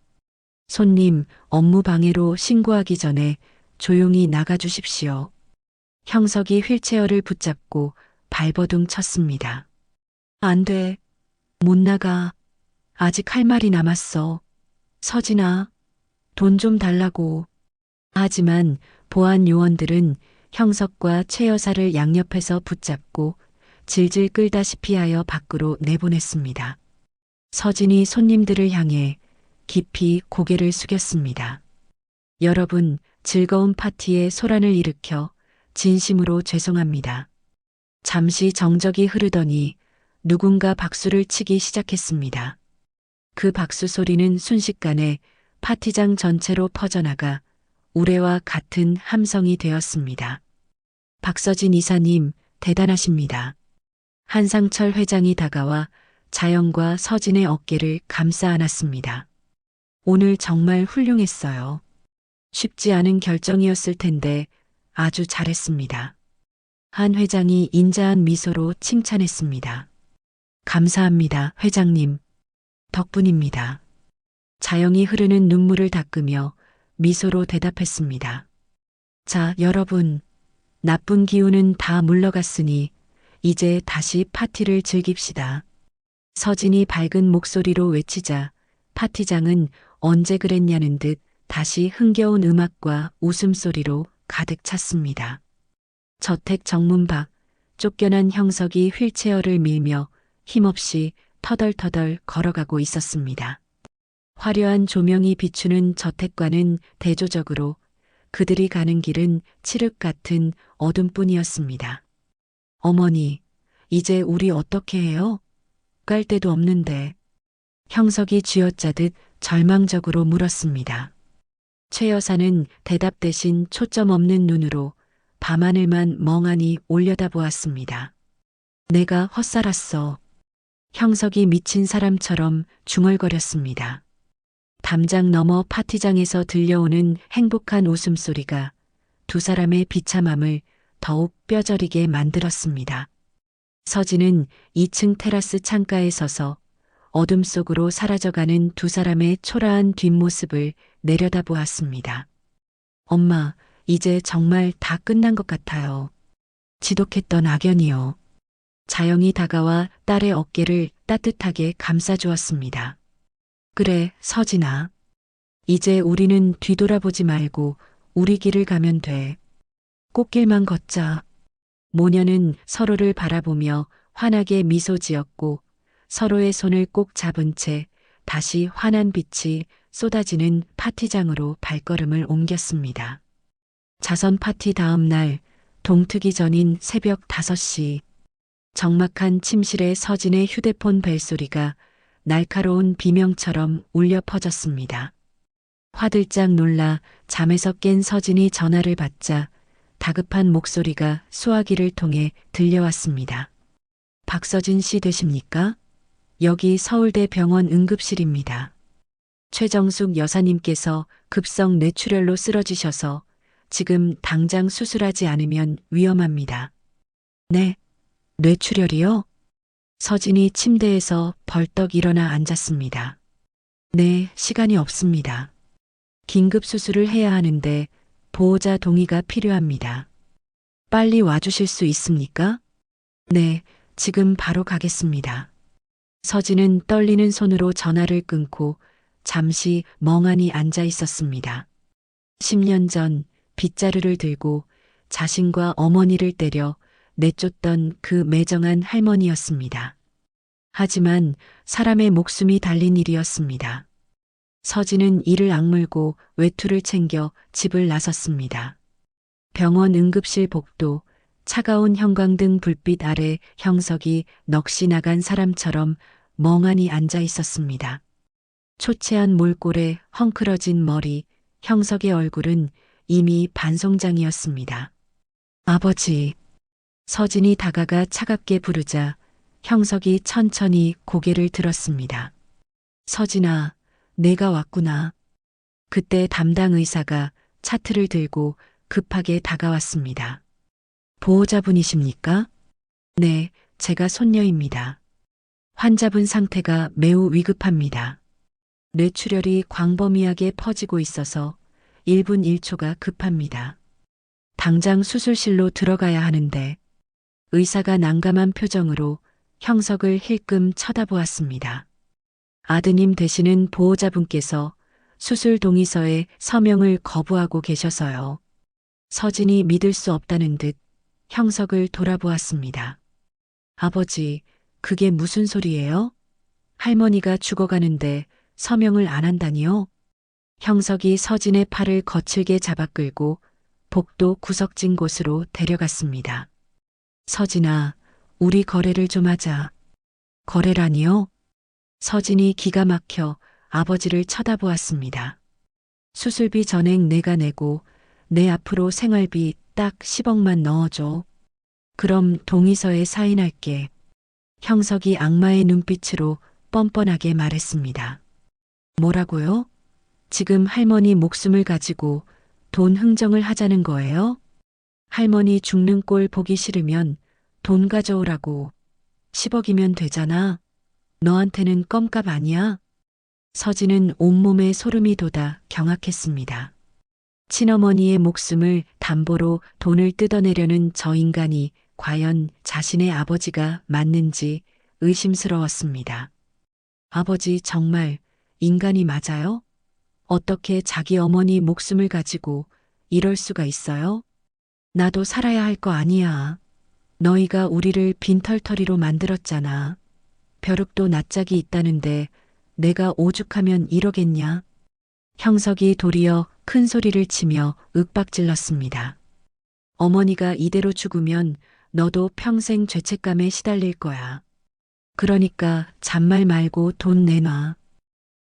손님, 업무 방해로 신고하기 전에 조용히 나가주십시오. 형석이 휠체어를 붙잡고 발버둥 쳤습니다. 안 돼. 못 나가. 아직 할 말이 남았어. 서진아, 돈 좀 달라고. 하지만 보안 요원들은 형석과 최 여사를 양옆에서 붙잡고 질질 끌다시피 하여 밖으로 내보냈습니다. 서진이 손님들을 향해 깊이 고개를 숙였습니다. 여러분, 즐거운 파티에 소란을 일으켜 진심으로 죄송합니다. 잠시 정적이 흐르더니 누군가 박수를 치기 시작했습니다. 그 박수 소리는 순식간에 파티장 전체로 퍼져나가 우레와 같은 함성이 되었습니다. 박서진 이사님, 대단하십니다. 한상철 회장이 다가와 자영과 서진의 어깨를 감싸 안았습니다. 오늘 정말 훌륭했어요. 쉽지 않은 결정이었을 텐데 아주 잘했습니다. 한 회장이 인자한 미소로 칭찬했습니다. 감사합니다, 회장님. 덕분입니다. 자영이 흐르는 눈물을 닦으며 미소로 대답했습니다. 자, 여러분. 나쁜 기운은 다 물러갔으니 이제 다시 파티를 즐깁시다. 서진이 밝은 목소리로 외치자 파티장은 언제 그랬냐는 듯 다시 흥겨운 음악과 웃음소리로 가득 찼습니다. 저택 정문 밖 쫓겨난 형석이 휠체어를 밀며 힘없이 터덜터덜 걸어가고 있었습니다. 화려한 조명이 비추는 저택과는 대조적으로 그들이 가는 길은 칠흑 같은 어둠뿐이었습니다. 어머니, 이제 우리 어떻게 해요? 깔 데도 없는데. 형석이 쥐어짜듯 절망적으로 물었습니다. 최 여사는 대답 대신 초점 없는 눈으로 밤하늘만 멍하니 올려다보았습니다. 내가 헛살았어. 형석이 미친 사람처럼 중얼거렸습니다. 담장 너머 파티장에서 들려오는 행복한 웃음소리가 두 사람의 비참함을 더욱 뼈저리게 만들었습니다. 서진은 2층 테라스 창가에 서서 어둠 속으로 사라져가는 두 사람의 초라한 뒷모습을 내려다보았습니다. 엄마, 이제 정말 다 끝난 것 같아요. 지독했던 악연이요. 자영이 다가와 딸의 어깨를 따뜻하게 감싸주었습니다. 그래, 서진아. 이제 우리는 뒤돌아보지 말고 우리 길을 가면 돼. 꽃길만 걷자. 모녀는 서로를 바라보며 환하게 미소 지었고 서로의 손을 꼭 잡은 채 다시 환한 빛이 쏟아지는 파티장으로 발걸음을 옮겼습니다. 자선 파티 다음 날 동트기 전인 새벽 5시 적막한 침실에 서진의 휴대폰 벨소리가 날카로운 비명처럼 울려 퍼졌습니다. 화들짝 놀라 잠에서 깬 서진이 전화를 받자 다급한 목소리가 수화기를 통해 들려왔습니다. 박서진 씨 되십니까? 여기 서울대 병원 응급실입니다. 최정숙 여사님께서 급성 뇌출혈로 쓰러지셔서 지금 당장 수술하지 않으면 위험합니다. 네, 뇌출혈이요? 서진이 침대에서 벌떡 일어나 앉았습니다. 네, 시간이 없습니다. 긴급 수술을 해야 하는데 보호자 동의가 필요합니다. 빨리 와주실 수 있습니까? 네, 지금 바로 가겠습니다. 서진은 떨리는 손으로 전화를 끊고 잠시 멍하니 앉아 있었습니다. 10년 전 빗자루를 들고 자신과 어머니를 때려 내쫓던 그 매정한 할머니였습니다. 하지만 사람의 목숨이 달린 일이었습니다. 서진은 이를 악물고 외투를 챙겨 집을 나섰습니다. 병원 응급실 복도, 차가운 형광등 불빛 아래 형석이 넋이 나간 사람처럼 멍하니 앉아 있었습니다. 초췌한 몰골에 헝클어진 머리, 형석의 얼굴은 이미 반송장이었습니다. 아버지. 서진이 다가가 차갑게 부르자 형석이 천천히 고개를 들었습니다. 서진아, 내가 왔구나. 그때 담당 의사가 차트를 들고 급하게 다가왔습니다. 보호자분이십니까? 네, 제가 손녀입니다. 환자분 상태가 매우 위급합니다. 뇌출혈이 광범위하게 퍼지고 있어서 1분 1초가 급합니다. 당장 수술실로 들어가야 하는데 의사가 난감한 표정으로 형석을 힐끔 쳐다보았습니다. 아드님 되시는 보호자분께서 수술 동의서에 서명을 거부하고 계셔서요. 서진이 믿을 수 없다는 듯 형석을 돌아보았습니다. 아버지, 그게 무슨 소리예요? 할머니가 죽어가는데 서명을 안 한다니요? 형석이 서진의 팔을 거칠게 잡아 끌고 복도 구석진 곳으로 데려갔습니다. 서진아, 우리 거래를 좀 하자. 거래라니요? 서진이 기가 막혀 아버지를 쳐다보았습니다. 수술비 전액 내가 내고 내 앞으로 생활비 딱 10억만 넣어줘. 그럼 동의서에 사인할게. 형석이 악마의 눈빛으로 뻔뻔하게 말했습니다. 뭐라고요? 지금 할머니 목숨을 가지고 돈 흥정을 하자는 거예요? 할머니 죽는 꼴 보기 싫으면 돈 가져오라고. 10억이면 되잖아. 너한테는 껌값 아니야? 서진은 온몸에 소름이 돋아 경악했습니다. 친어머니의 목숨을 담보로 돈을 뜯어내려는 저 인간이 과연 자신의 아버지가 맞는지 의심스러웠습니다. 아버지 정말 인간이 맞아요? 어떻게 자기 어머니 목숨을 가지고 이럴 수가 있어요? 나도 살아야 할 거 아니야. 너희가 우리를 빈털터리로 만들었잖아. 벼룩도 낯짝이 있다는데 내가 오죽하면 이러겠냐? 형석이 도리어 큰 소리를 치며 윽박질렀습니다. 어머니가 이대로 죽으면 너도 평생 죄책감에 시달릴 거야. 그러니까 잔말 말고 돈 내놔.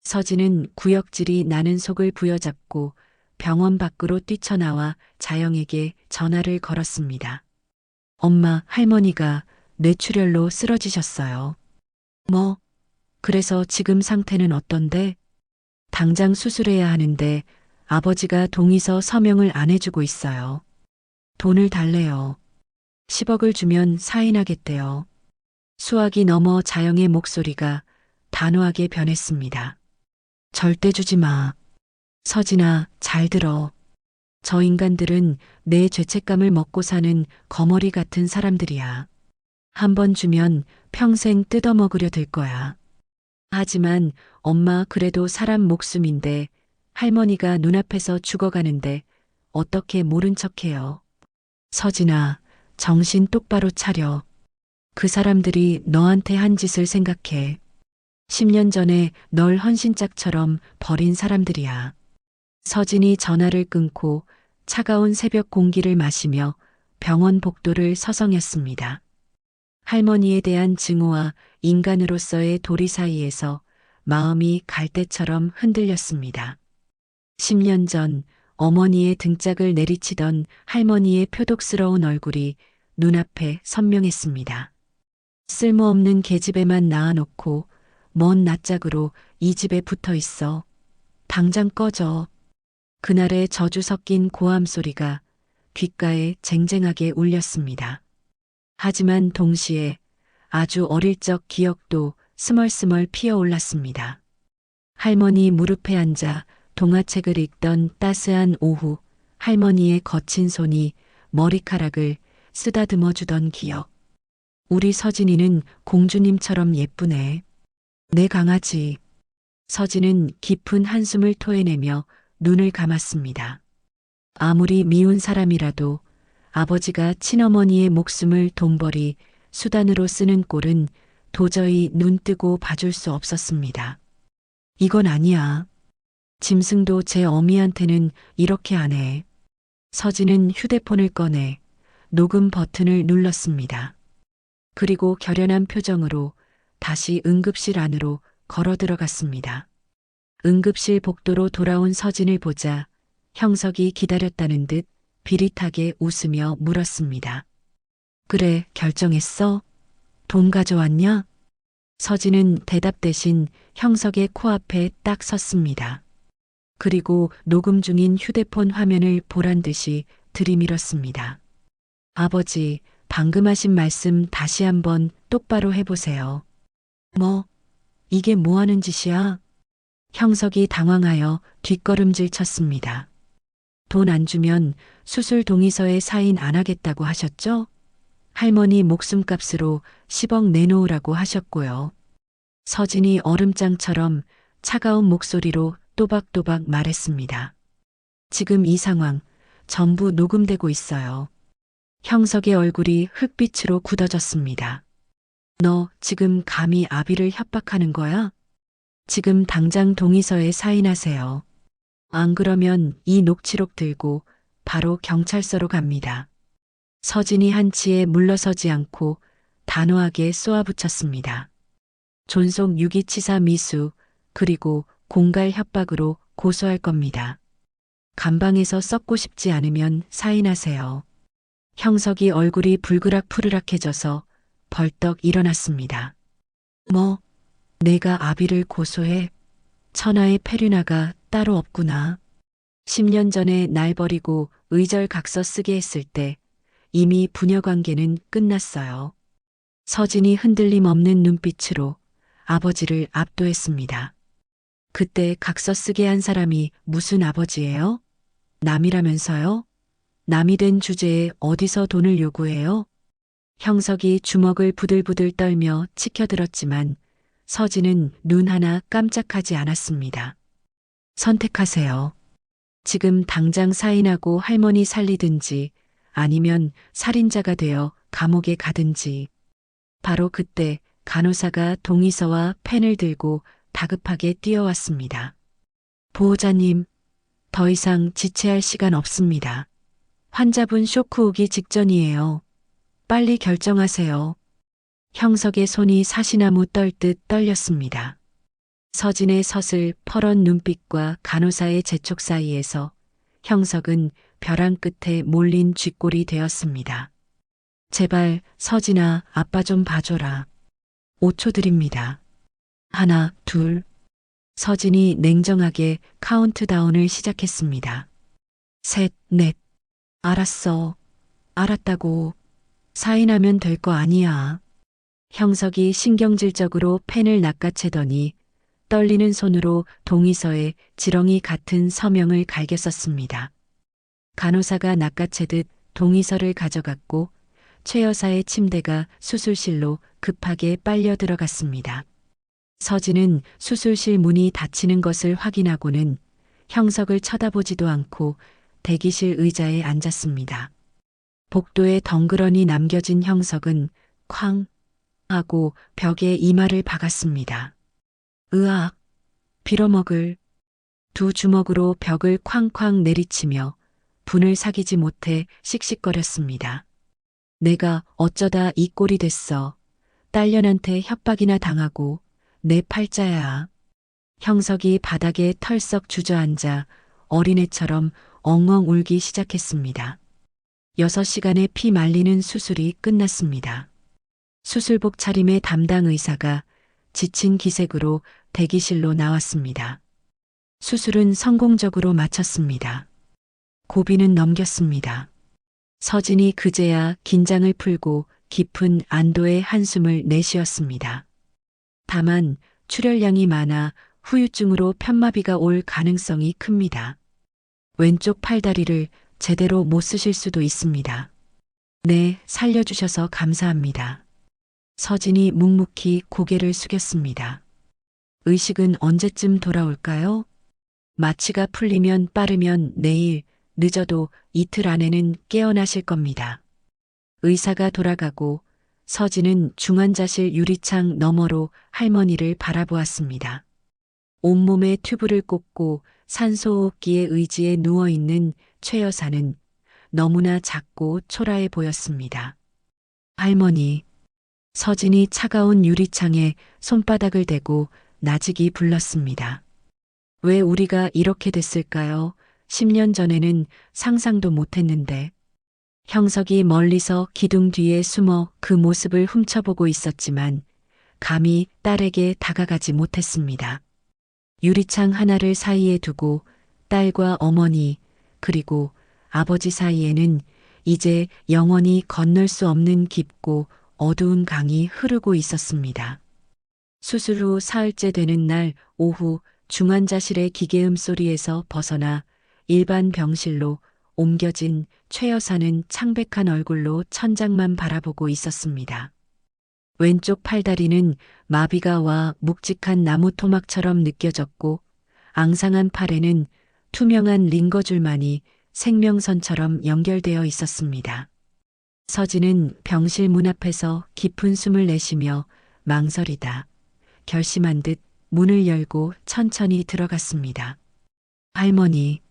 서진은 구역질이 나는 속을 부여잡고 병원 밖으로 뛰쳐나와 자영에게 전화를 걸었습니다. 엄마, 할머니가 뇌출혈로 쓰러지셨어요. 뭐? 그래서 지금 상태는 어떤데? 당장 수술해야 하는데 아버지가 동의서 서명을 안 해주고 있어요. 돈을 달래요. 10억을 주면 사인하겠대요. 수학이 넘어 자영의 목소리가 단호하게 변했습니다. 절대 주지 마. 서진아, 잘 들어. 저 인간들은 내 죄책감을 먹고 사는 거머리 같은 사람들이야. 한 번 주면 평생 뜯어먹으려 들 거야. 하지만 엄마 그래도 사람 목숨인데 할머니가 눈앞에서 죽어가는데 어떻게 모른 척해요. 서진아, 정신 똑바로 차려. 그 사람들이 너한테 한 짓을 생각해. 10년 전에 널 헌신짝처럼 버린 사람들이야. 서진이 전화를 끊고 차가운 새벽 공기를 마시며 병원 복도를 서성였습니다. 할머니에 대한 증오와 인간으로서의 도리 사이에서 마음이 갈대처럼 흔들렸습니다. 10년 전 어머니의 등짝을 내리치던 할머니의 표독스러운 얼굴이 눈앞에 선명했습니다. 쓸모없는 계집애만 낳아놓고 먼 낯짝으로 이 집에 붙어 있어. 당장 꺼져. 그날의 저주 섞인 고함 소리가 귓가에 쟁쟁하게 울렸습니다. 하지만 동시에 아주 어릴 적 기억도 스멀스멀 피어올랐습니다. 할머니 무릎에 앉아 동화책을 읽던 따스한 오후, 할머니의 거친 손이 머리카락을 쓰다듬어 주던 기억. 우리 서진이는 공주님처럼 예쁘네. 내 강아지. 서진은 깊은 한숨을 토해내며 눈을 감았습니다. 아무리 미운 사람이라도 아버지가 친어머니의 목숨을 돈벌이 수단으로 쓰는 꼴은 도저히 눈뜨고 봐줄 수 없었습니다. 이건 아니야. 짐승도 제 어미한테는 이렇게 안 해. 서진은 휴대폰을 꺼내 녹음 버튼을 눌렀습니다. 그리고 결연한 표정으로 다시 응급실 안으로 걸어 들어갔습니다. 응급실 복도로 돌아온 서진을 보자 형석이 기다렸다는 듯 비릿하게 웃으며 물었습니다. 그래, 결정했어? 돈 가져왔냐? 서진은 대답 대신 형석의 코앞에 딱 섰습니다. 그리고 녹음 중인 휴대폰 화면을 보란 듯이 들이밀었습니다. 아버지, 방금 하신 말씀 다시 한번 똑바로 해보세요. 뭐? 이게 뭐 하는 짓이야? 형석이 당황하여 뒷걸음질 쳤습니다. 돈 안 주면 수술 동의서에 사인 안 하겠다고 하셨죠? 할머니 목숨값으로 10억 내놓으라고 하셨고요. 서진이 얼음장처럼 차가운 목소리로 또박또박 말했습니다. 지금 이 상황 전부 녹음되고 있어요. 형석의 얼굴이 흙빛으로 굳어졌습니다. 너 지금 감히 아비를 협박하는 거야? 지금 당장 동의서에 사인하세요. 안 그러면 이 녹취록 들고 바로 경찰서로 갑니다. 서진이 한치에 물러서지 않고 단호하게 쏘아붙였습니다. 존속 유기치사 미수 그리고 공갈 협박으로 고소할 겁니다. 감방에서 썩고 싶지 않으면 사인하세요. 형석이 얼굴이 불그락푸르락해져서 벌떡 일어났습니다. 뭐, 내가 아비를 고소해? 천하의 페류나가 따로 없구나. 10년 전에 날 버리고 의절각서 쓰게 했을 때 이미 부녀관계는 끝났어요. 서진이 흔들림 없는 눈빛으로 아버지를 압도했습니다. 그때 각서 쓰게 한 사람이 무슨 아버지예요? 남이라면서요? 남이 된 주제에 어디서 돈을 요구해요? 형석이 주먹을 부들부들 떨며 치켜들었지만 서진은 눈 하나 깜짝하지 않았습니다. 선택하세요. 지금 당장 사인하고 할머니 살리든지 아니면 살인자가 되어 감옥에 가든지. 바로 그때 간호사가 동의서와 펜을 들고 다급하게 뛰어왔습니다. 보호자님, 더 이상 지체할 시간 없습니다. 환자분 쇼크 오기 직전이에요. 빨리 결정하세요. 형석의 손이 사시나무 떨듯 떨렸습니다. 서진의 서슬 퍼런 눈빛과 간호사의 재촉 사이에서 형석은 벼랑 끝에 몰린 쥐꼬리 되었습니다. 제발 서진아, 아빠 좀 봐줘라. 5초 드립니다. 하나, 둘. 서진이 냉정하게 카운트다운을 시작했습니다. 셋, 넷. 알았어. 알았다고. 사인하면 될 거 아니야. 형석이 신경질적으로 펜을 낚아채더니 떨리는 손으로 동의서에 지렁이 같은 서명을 갈겨 썼습니다. 간호사가 낚아채듯 동의서를 가져갔고 최 여사의 침대가 수술실로 급하게 빨려 들어갔습니다. 서진은 수술실 문이 닫히는 것을 확인하고는 형석을 쳐다보지도 않고 대기실 의자에 앉았습니다. 복도에 덩그러니 남겨진 형석은 쾅 하고 벽에 이마를 박았습니다. 으악, 빌어먹을. 두 주먹으로 벽을 쾅쾅 내리치며 분을 사기지 못해 씩씩거렸습니다. 내가 어쩌다 이 꼴이 됐어. 딸년한테 협박이나 당하고 내 팔자야. 형석이 바닥에 털썩 주저앉아 어린애처럼 엉엉 울기 시작했습니다. 6시간의 피 말리는 수술이 끝났습니다. 수술복 차림의 담당 의사가 지친 기색으로 대기실로 나왔습니다. 수술은 성공적으로 마쳤습니다. 고비는 넘겼습니다. 서진이 그제야 긴장을 풀고 깊은 안도의 한숨을 내쉬었습니다. 다만 출혈량이 많아 후유증으로 편마비가 올 가능성이 큽니다. 왼쪽 팔다리를 제대로 못 쓰실 수도 있습니다. 네, 살려주셔서 감사합니다. 서진이 묵묵히 고개를 숙였습니다. 의식은 언제쯤 돌아올까요? 마취가 풀리면 빠르면 내일, 늦어도 이틀 안에는 깨어나실 겁니다. 의사가 돌아가고 서진은 중환자실 유리창 너머로 할머니를 바라보았습니다. 온몸에 튜브를 꽂고 산소호흡기에 의지해 누워있는 최 여사는 너무나 작고 초라해 보였습니다. 할머니, 서진이 차가운 유리창에 손바닥을 대고 나직이 불렀습니다. 왜 우리가 이렇게 됐을까요? 10년 전에는 상상도 못했는데. 형석이 멀리서 기둥 뒤에 숨어 그 모습을 훔쳐보고 있었지만 감히 딸에게 다가가지 못했습니다. 유리창 하나를 사이에 두고 딸과 어머니 그리고 아버지 사이에는 이제 영원히 건널 수 없는 깊고 어두운 강이 흐르고 있었습니다. 수술 후 사흘째 되는 날 오후 중환자실의 기계음 소리에서 벗어나 일반 병실로 옮겨진 최 여사는 창백한 얼굴로 천장만 바라보고 있었습니다. 왼쪽 팔다리는 마비가 와 묵직한 나무 토막처럼 느껴졌고 앙상한 팔에는 투명한 링거줄만이 생명선처럼 연결되어 있었습니다. 서진은 병실 문 앞에서 깊은 숨을 내쉬며 망설이다 결심한 듯 문을 열고 천천히 들어갔습니다. 할머니.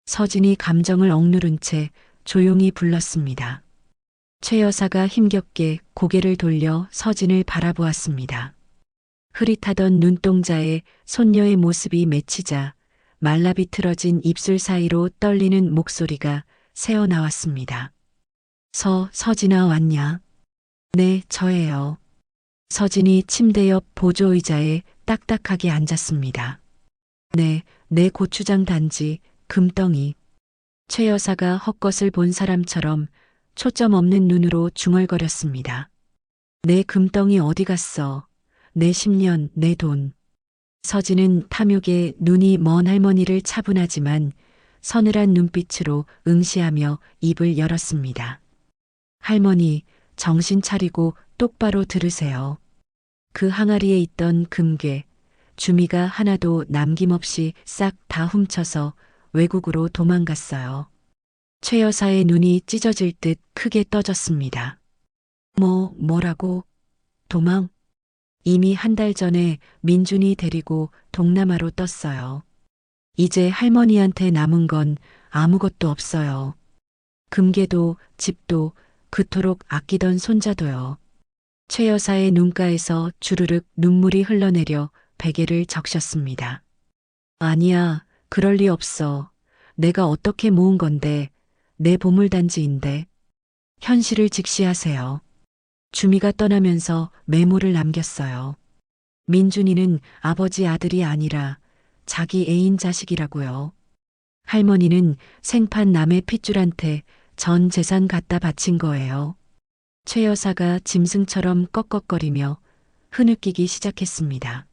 서진이 감정을 억누른 채 조용히 불렀습니다. 최 여사가 힘겹게 고개를 돌려 서진을 바라보았습니다. 흐릿하던 눈동자에 손녀의 모습이 맺히자 말라비틀어진 입술 사이로 떨리는 목소리가 새어나왔습니다. 서진아 왔냐? 네, 저예요. 서진이 침대 옆 보조의자에 딱딱하게 앉았습니다. 네, 내 고추장 단지, 금덩이. 최 여사가 헛것을 본 사람처럼 초점 없는 눈으로 중얼거렸습니다. 내 금덩이 어디 갔어? 내 10년, 내 돈. 서진은 탐욕에 눈이 먼 할머니를 차분하지만 서늘한 눈빛으로 응시하며 입을 열었습니다. 할머니, 정신 차리고 똑바로 들으세요. 그 항아리에 있던 금괴, 주미가 하나도 남김없이 싹 다 훔쳐서 외국으로 도망갔어요. 최 여사의 눈이 찢어질 듯 크게 떠졌습니다. 뭐라고? 도망? 이미 한 달 전에 민준이 데리고 동남아로 떴어요. 이제 할머니한테 남은 건 아무것도 없어요. 금괴도 집도 그토록 아끼던 손자도요. 최 여사의 눈가에서 주르륵 눈물이 흘러내려 베개를 적셨습니다. 아니야, 그럴 리 없어. 내가 어떻게 모은 건데, 내 보물단지인데. 현실을 직시하세요. 주미가 떠나면서 메모를 남겼어요. 민준이는 아버지 아들이 아니라 자기 애인 자식이라고요. 할머니는 생판 남의 핏줄한테 전 재산 갖다 바친 거예요. 최 여사가 짐승처럼 꺽꺽거리며 흐느끼기 시작했습니다.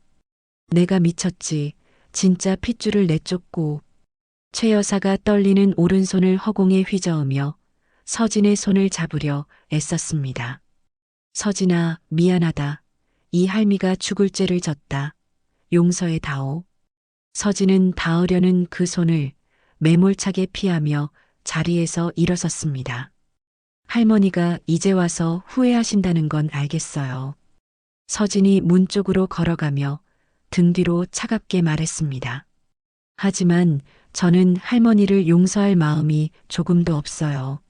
내가 미쳤지. 진짜 핏줄을 내쫓고. 최 여사가 떨리는 오른손을 허공에 휘저으며 서진의 손을 잡으려 애썼습니다. 서진아, 미안하다. 이 할미가 죽을 죄를 졌다. 용서해 다오. 서진은 닿으려는 그 손을 매몰차게 피하며 자리에서 일어섰습니다. 할머니가 이제 와서 후회하신다는 건 알겠어요. 서진이 문 쪽으로 걸어가며 등 뒤로 차갑게 말했습니다. 하지만 저는 할머니를 용서할 마음이 조금도 없어요.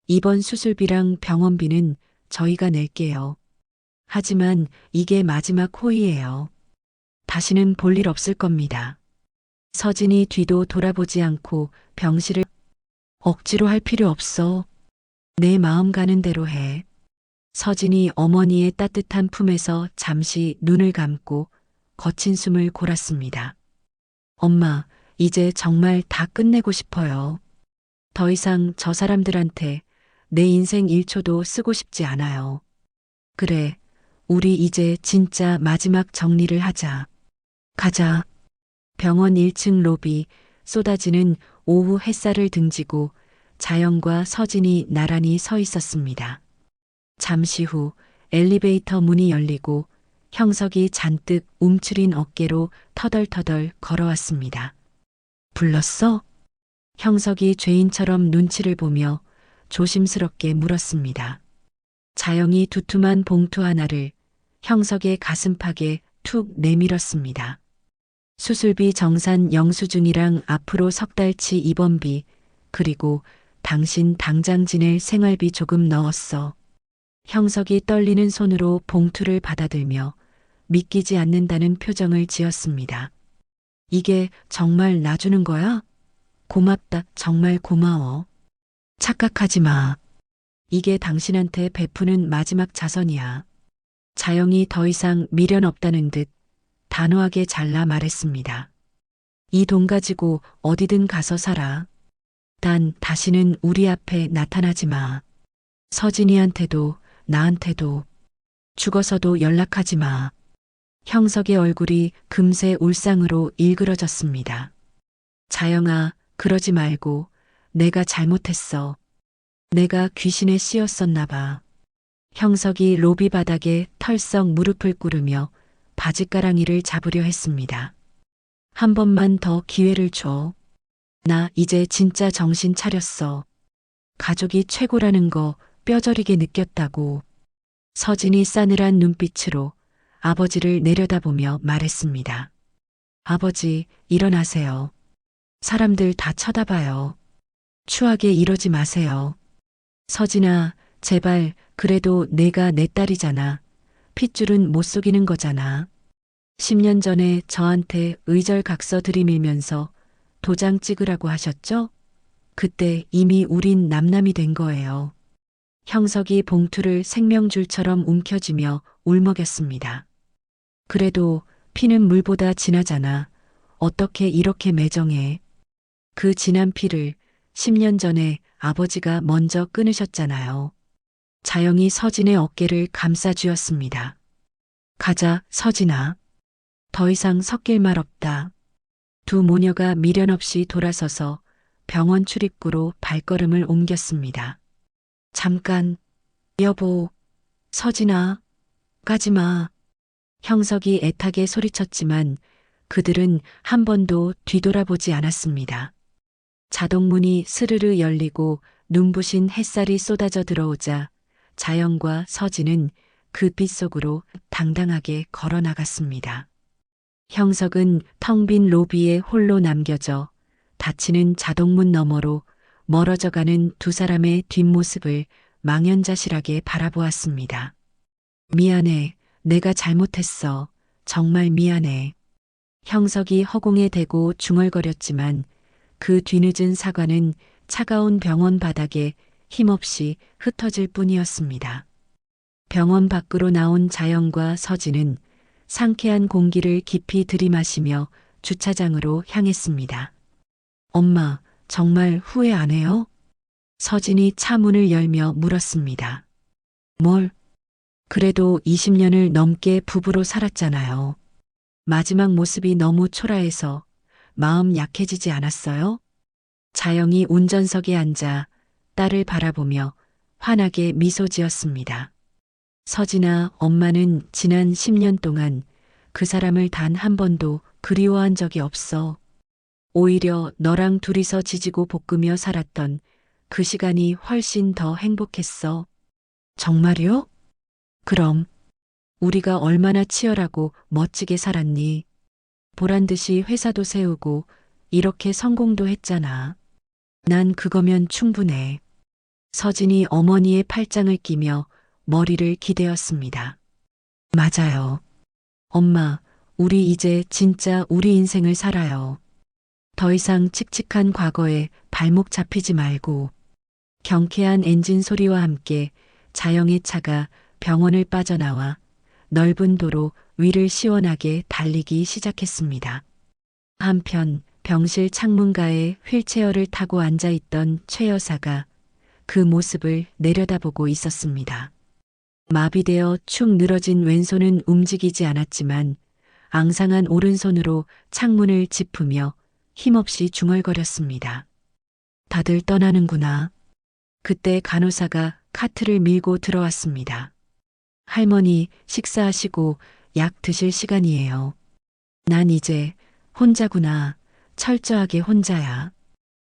이번 수술비랑 병원비는 저희가 낼게요. 하지만 이게 마지막 호의예요. 다시는 볼 일 없을 겁니다. 서진이 뒤도 돌아보지 않고 병실을 억지로 할 필요 없어. 내 마음 가는 대로 해. 서진이 어머니의 따뜻한 품에서 잠시 눈을 감고 거친 숨을 골았습니다. 엄마, 이제 정말 다 끝내고 싶어요. 더 이상 저 사람들한테 내 인생 1초도 쓰고 싶지 않아요. 그래, 우리 이제 진짜 마지막 정리를 하자. 가자. 병원 1층 로비, 쏟아지는 오후 햇살을 등지고 자연과 서진이 나란히 서 있었습니다. 잠시 후 엘리베이터 문이 열리고 형석이 잔뜩 움츠린 어깨로 터덜터덜 걸어왔습니다. 불렀어? 형석이 죄인처럼 눈치를 보며 조심스럽게 물었습니다. 자영이 두툼한 봉투 하나를 형석의 가슴팍에 툭 내밀었습니다. 수술비 정산 영수증이랑 앞으로 석 달치 입원비, 그리고 당신 당장 지낼 생활비 조금 넣었어. 형석이 떨리는 손으로 봉투를 받아들며 믿기지 않는다는 표정을 지었습니다. 이게 정말 나 주는 거야? 고맙다, 정말 고마워. 착각하지 마. 이게 당신한테 베푸는 마지막 자선이야. 자영이 더 이상 미련 없다는 듯 단호하게 잘라 말했습니다. 이 돈 가지고 어디든 가서 살아. 단 다시는 우리 앞에 나타나지 마. 서진이한테도 나한테도 죽어서도 연락하지 마. 형석의 얼굴이 금세 울상으로 일그러졌습니다. 자영아, 그러지 말고. 내가 잘못했어. 내가 귀신에 씌었었나 봐. 형석이 로비 바닥에 털썩 무릎을 꿇으며 바지가랑이를 잡으려 했습니다. 한 번만 더 기회를 줘. 나 이제 진짜 정신 차렸어. 가족이 최고라는 거 뼈저리게 느꼈다고. 서진이 싸늘한 눈빛으로 아버지를 내려다보며 말했습니다. 아버지, 일어나세요. 사람들 다 쳐다봐요. 추하게 이러지 마세요. 서진아, 제발, 그래도 내가 내 딸이잖아. 핏줄은 못 속이는 거잖아. 10년 전에 저한테 의절각서 들이밀면서 도장 찍으라고 하셨죠? 그때 이미 우린 남남이 된 거예요. 형석이 봉투를 생명줄처럼 움켜쥐며 울먹였습니다. 그래도 피는 물보다 진하잖아. 어떻게 이렇게 매정해? 그 진한 피를 10년 전에 아버지가 먼저 끊으셨잖아요. 자영이 서진의 어깨를 감싸쥐었습니다. 가자, 서진아. 더 이상 섞일 말 없다. 두 모녀가 미련 없이 돌아서서 병원 출입구로 발걸음을 옮겼습니다. 잠깐, 여보, 서진아, 가지마. 형석이 애타게 소리쳤지만 그들은 한 번도 뒤돌아보지 않았습니다. 자동문이 스르르 열리고 눈부신 햇살이 쏟아져 들어오자 자영과 서진은 그 빛 속으로 당당하게 걸어 나갔습니다. 형석은 텅 빈 로비에 홀로 남겨져 닫히는 자동문 너머로 멀어져가는 두 사람의 뒷모습을 망연자실하게 바라보았습니다. 미안해. 내가 잘못했어. 정말 미안해. 형석이 허공에 대고 중얼거렸지만 그 뒤늦은 사과는 차가운 병원 바닥에 힘없이 흩어질 뿐이었습니다. 병원 밖으로 나온 자영과 서진은 상쾌한 공기를 깊이 들이마시며 주차장으로 향했습니다. 엄마, 정말 후회 안 해요? 서진이 차 문을 열며 물었습니다. 뭘? 그래도 20년을 넘게 부부로 살았잖아요. 마지막 모습이 너무 초라해서 마음 약해지지 않았어요? 자영이 운전석에 앉아 딸을 바라보며 환하게 미소 지었습니다. 서진아, 엄마는 지난 10년 동안 그 사람을 단 한 번도 그리워한 적이 없어. 오히려 너랑 둘이서 지지고 볶으며 살았던 그 시간이 훨씬 더 행복했어. 정말요? 그럼 우리가 얼마나 치열하고 멋지게 살았니? 보란 듯이 회사도 세우고 이렇게 성공도 했잖아. 난 그거면 충분해. 서진이 어머니의 팔짱을 끼며 머리를 기대었습니다. 맞아요. 엄마, 우리 이제 진짜 우리 인생을 살아요. 더 이상 칙칙한 과거에 발목 잡히지 말고. 경쾌한 엔진 소리와 함께 자영의 차가 병원을 빠져나와 넓은 도로 위를 시원하게 달리기 시작했습니다. 한편 병실 창문가에 휠체어를 타고 앉아있던 최 여사가 그 모습을 내려다보고 있었습니다. 마비되어 축 늘어진 왼손은 움직이지 않았지만 앙상한 오른손으로 창문을 짚으며 힘없이 중얼거렸습니다. 다들 떠나는구나. 그때 간호사가 카트를 밀고 들어왔습니다. 할머니, 식사하시고 약 드실 시간이에요. 난 이제 혼자구나. 철저하게 혼자야.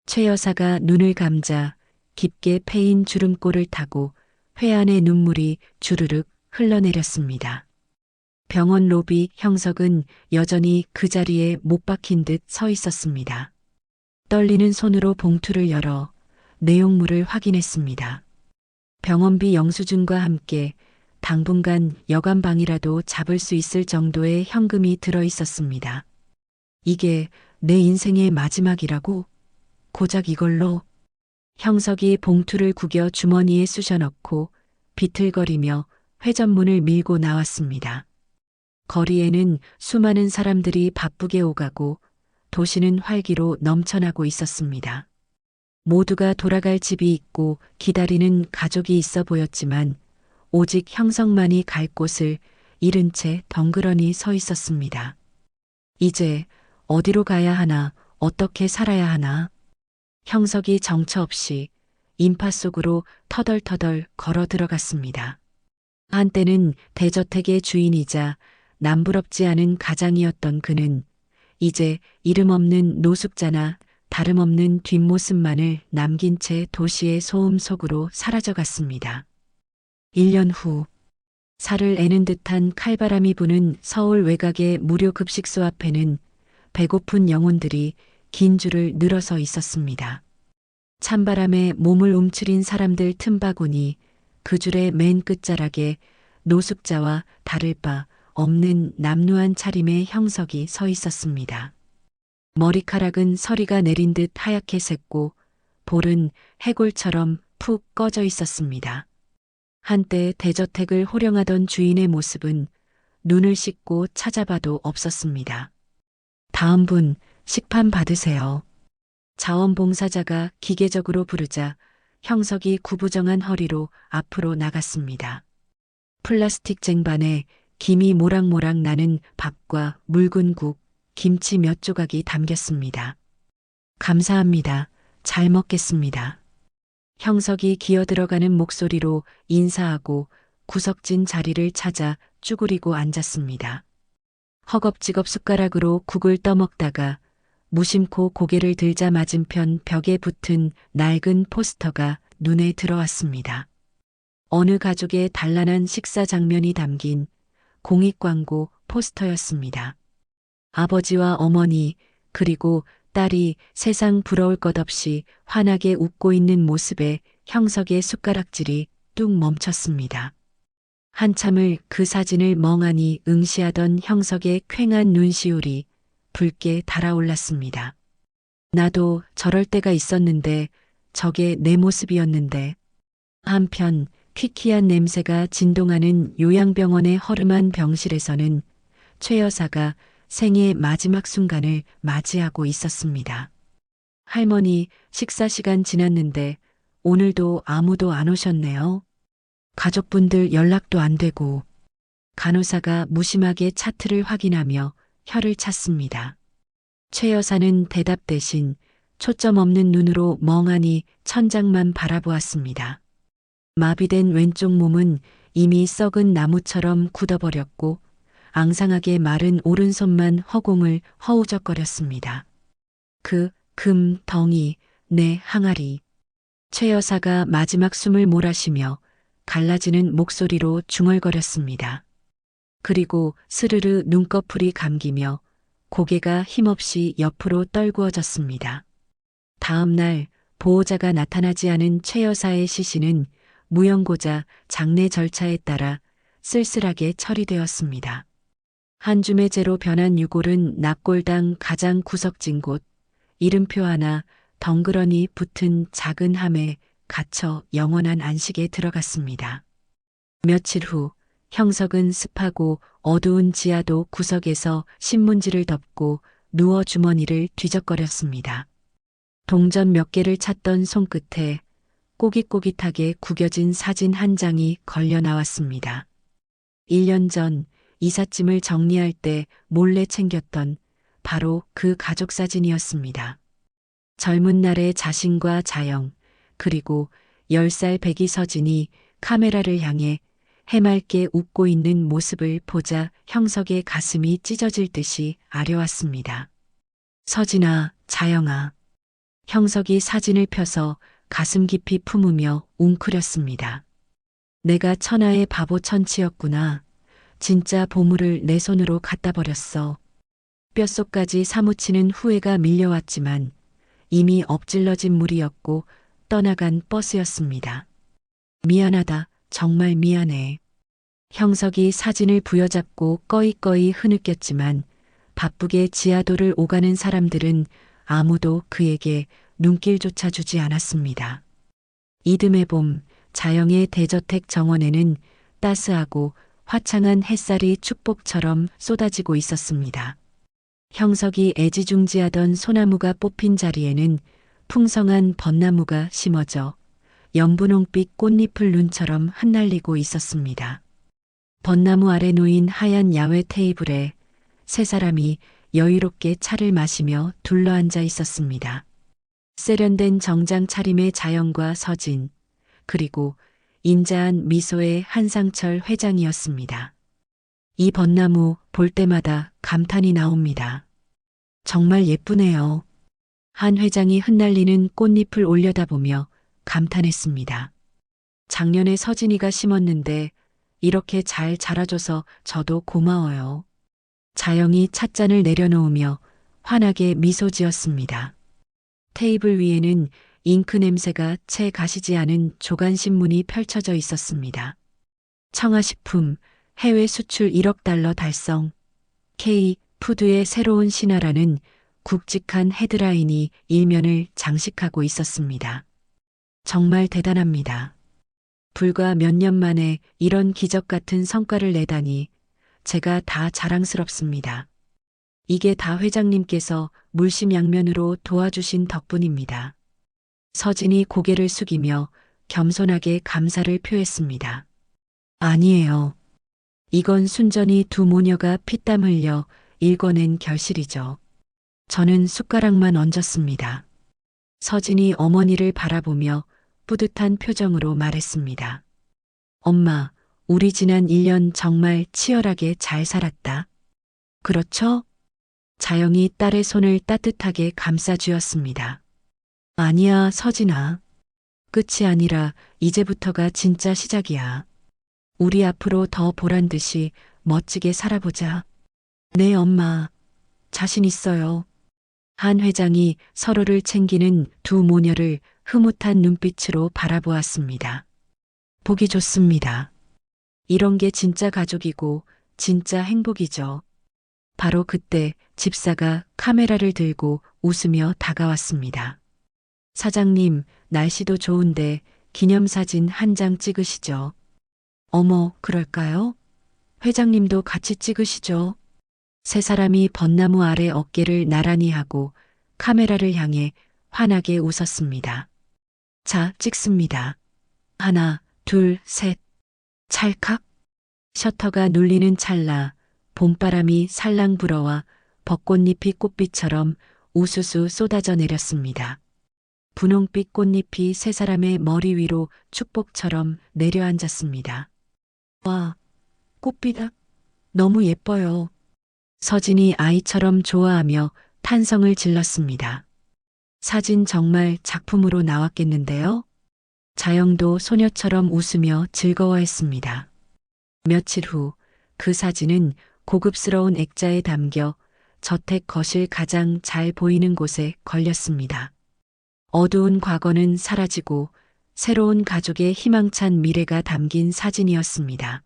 최 여사가 눈을 감자 깊게 패인 주름골을 타고 회안의 눈물이 주르륵 흘러내렸습니다. 병원 로비. 형석은 여전히 그 자리에 못 박힌 듯 서 있었습니다. 떨리는 손으로 봉투를 열어 내용물을 확인했습니다. 병원비 영수증과 함께 당분간 여간방이라도 잡을 수 있을 정도의 현금이 들어 있었습니다. 이게 내 인생의 마지막이라고? 고작 이걸로? 형석이 봉투를 구겨 주머니에 쑤셔넣고 비틀거리며 회전문을 밀고 나왔습니다. 거리에는 수많은 사람들이 바쁘게 오가고 도시는 활기로 넘쳐나고 있었습니다. 모두가 돌아갈 집이 있고 기다리는 가족이 있어 보였지만 오직 형석만이 갈 곳을 잃은 채 덩그러니 서 있었습니다. 이제 어디로 가야 하나, 어떻게 살아야 하나. 형석이 정처 없이 인파 속으로 터덜터덜 걸어 들어갔습니다. 한때는 대저택의 주인이자 남부럽지 않은 가장이었던 그는 이제 이름 없는 노숙자나 다름없는 뒷모습만을 남긴 채 도시의 소음 속으로 사라져갔습니다. 1년 후 살을 애는 듯한 칼바람이 부는 서울 외곽의 무료 급식소 앞에는 배고픈 영혼들이 긴 줄을 늘어서 있었습니다. 찬바람에 몸을 움츠린 사람들 틈바구니 그 줄의 맨 끝자락에 노숙자와 다를 바 없는 남루한 차림의 형석이 서 있었습니다. 머리카락은 서리가 내린 듯 하얗게 샜고 볼은 해골처럼 푹 꺼져 있었습니다. 한때 대저택을 호령하던 주인의 모습은 눈을 씻고 찾아봐도 없었습니다. 다음 분 식판 받으세요. 자원봉사자가 기계적으로 부르자 형석이 구부정한 허리로 앞으로 나갔습니다. 플라스틱 쟁반에 김이 모락모락 나는 밥과 묽은 국, 김치 몇 조각이 담겼습니다. 감사합니다. 잘 먹겠습니다. 형석이 기어들어가는 목소리로 인사하고 구석진 자리를 찾아 쭈그리고 앉았습니다. 허겁지겁 숟가락으로 국을 떠먹다가 무심코 고개를 들자 맞은편 벽에 붙은 낡은 포스터가 눈에 들어왔습니다. 어느 가족의 단란한 식사 장면이 담긴 공익광고 포스터였습니다. 아버지와 어머니 그리고 딸이 세상 부러울 것 없이 환하게 웃고 있는 모습에 형석의 숟가락질이 뚝 멈췄습니다. 한참을 그 사진을 멍하니 응시하던 형석의 퀭한 눈시울이 붉게 달아올랐습니다. 나도 저럴 때가 있었는데 저게 내 모습이었는데. 한편 퀴퀴한 냄새가 진동하는 요양병원의 허름한 병실에서는 최 여사가 생의 마지막 순간을 맞이하고 있었습니다. 할머니, 식사 시간 지났는데 오늘도 아무도 안 오셨네요. 가족분들 연락도 안 되고. 간호사가 무심하게 차트를 확인하며 혀를 찼습니다. 최 여사는 대답 대신 초점 없는 눈으로 멍하니 천장만 바라보았습니다. 마비된 왼쪽 몸은 이미 썩은 나무처럼 굳어버렸고 앙상하게 마른 오른손만 허공을 허우적거렸습니다. 금, 덩이, 내 항아리. 최 여사가 마지막 숨을 몰아쉬며 갈라지는 목소리로 중얼거렸습니다. 그리고 스르르 눈꺼풀이 감기며 고개가 힘없이 옆으로 떨구어졌습니다. 다음 날 보호자가 나타나지 않은 최 여사의 시신은 무용고자 장례 절차에 따라 쓸쓸하게 처리되었습니다. 한 줌의 재로 변한 유골은 납골당 가장 구석진 곳, 이름표 하나 덩그러니 붙은 작은 함에 갇혀 영원한 안식에 들어갔습니다. 며칠 후 형석은 습하고 어두운 지하도 구석에서 신문지를 덮고 누워 주머니를 뒤적거렸습니다. 동전 몇 개를 찾던 손끝에 꼬깃꼬깃하게 구겨진 사진 한 장이 걸려 나왔습니다. 1년 전 이삿짐을 정리할 때 몰래 챙겼던 바로 그 가족 사진이었습니다. 젊은 날의 자신과 자영, 그리고 10살 배기 서진이 카메라를 향해 해맑게 웃고 있는 모습을 보자 형석의 가슴이 찢어질 듯이 아려왔습니다. 서진아, 자영아. 형석이 사진을 펴서 가슴 깊이 품으며 웅크렸습니다. 내가 천하의 바보 천치였구나. 진짜 보물을 내 손으로 갖다 버렸어. 뼛속까지 사무치는 후회가 밀려왔지만 이미 엎질러진 물이었고 떠나간 버스였습니다. 미안하다. 정말 미안해. 형석이 사진을 부여잡고 꺼이꺼이 흐느꼈지만 바쁘게 지하도를 오가는 사람들은 아무도 그에게 눈길조차 주지 않았습니다. 이듬해 봄 자영의 대저택 정원에는 따스하고 화창한 햇살이 축복처럼 쏟아지고 있었습니다. 형석이 애지중지하던 소나무가 뽑힌 자리에는 풍성한 벚나무가 심어져 연분홍빛 꽃잎을 눈처럼 흩날리고 있었습니다. 벚나무 아래 놓인 하얀 야외 테이블에 세 사람이 여유롭게 차를 마시며 둘러앉아 있었습니다. 세련된 정장 차림의 자영과 서진, 그리고 인자한 미소의 한상철 회장이었습니다. 이 벚나무 볼 때마다 감탄이 나옵니다. 정말 예쁘네요. 한 회장이 흩날리는 꽃잎을 올려다보며 감탄했습니다. 작년에 서진이가 심었는데 이렇게 잘 자라줘서 저도 고마워요. 자영이 찻잔을 내려놓으며 환하게 미소 지었습니다. 테이블 위에는 잉크 냄새가 채 가시지 않은 조간신문이 펼쳐져 있었습니다. 청아식품 해외 수출 1억 달러 달성, K 푸드의 새로운 신화라는 굵직한 헤드라인이 일면을 장식하고 있었습니다. 정말 대단합니다. 불과 몇 년 만에 이런 기적 같은 성과를 내다니 제가 다 자랑스럽습니다. 이게 다 회장님께서 물심양면으로 도와주신 덕분입니다. 서진이 고개를 숙이며 겸손하게 감사를 표했습니다. 아니에요. 이건 순전히 두 모녀가 피땀 흘려 일궈낸 결실이죠. 저는 숟가락만 얹었습니다. 서진이 어머니를 바라보며 뿌듯한 표정으로 말했습니다. 엄마, 우리 지난 1년 정말 치열하게 잘 살았다. 그렇죠? 자영이 딸의 손을 따뜻하게 감싸주었습니다. 아니야, 서진아. 끝이 아니라 이제부터가 진짜 시작이야. 우리 앞으로 더 보란 듯이 멋지게 살아보자. 네, 엄마. 자신 있어요. 한 회장이 서로를 챙기는 두 모녀를 흐뭇한 눈빛으로 바라보았습니다. 보기 좋습니다. 이런 게 진짜 가족이고 진짜 행복이죠. 바로 그때 집사가 카메라를 들고 웃으며 다가왔습니다. 사장님, 날씨도 좋은데 기념사진 한 장 찍으시죠. 어머, 그럴까요? 회장님도 같이 찍으시죠. 세 사람이 벚나무 아래 어깨를 나란히 하고 카메라를 향해 환하게 웃었습니다. 자, 찍습니다. 하나, 둘, 셋. 찰칵. 셔터가 눌리는 찰나 봄바람이 살랑 불어와 벚꽃잎이 꽃빛처럼 우수수 쏟아져 내렸습니다. 분홍빛 꽃잎이 세 사람의 머리 위로 축복처럼 내려앉았습니다. 와, 꽃비다. 너무 예뻐요. 서진이 아이처럼 좋아하며 탄성을 질렀습니다. 사진 정말 작품으로 나왔겠는데요? 자영도 소녀처럼 웃으며 즐거워했습니다. 며칠 후 그 사진은 고급스러운 액자에 담겨 저택 거실 가장 잘 보이는 곳에 걸렸습니다. 어두운 과거는 사라지고 새로운 가족의 희망찬 미래가 담긴 사진이었습니다.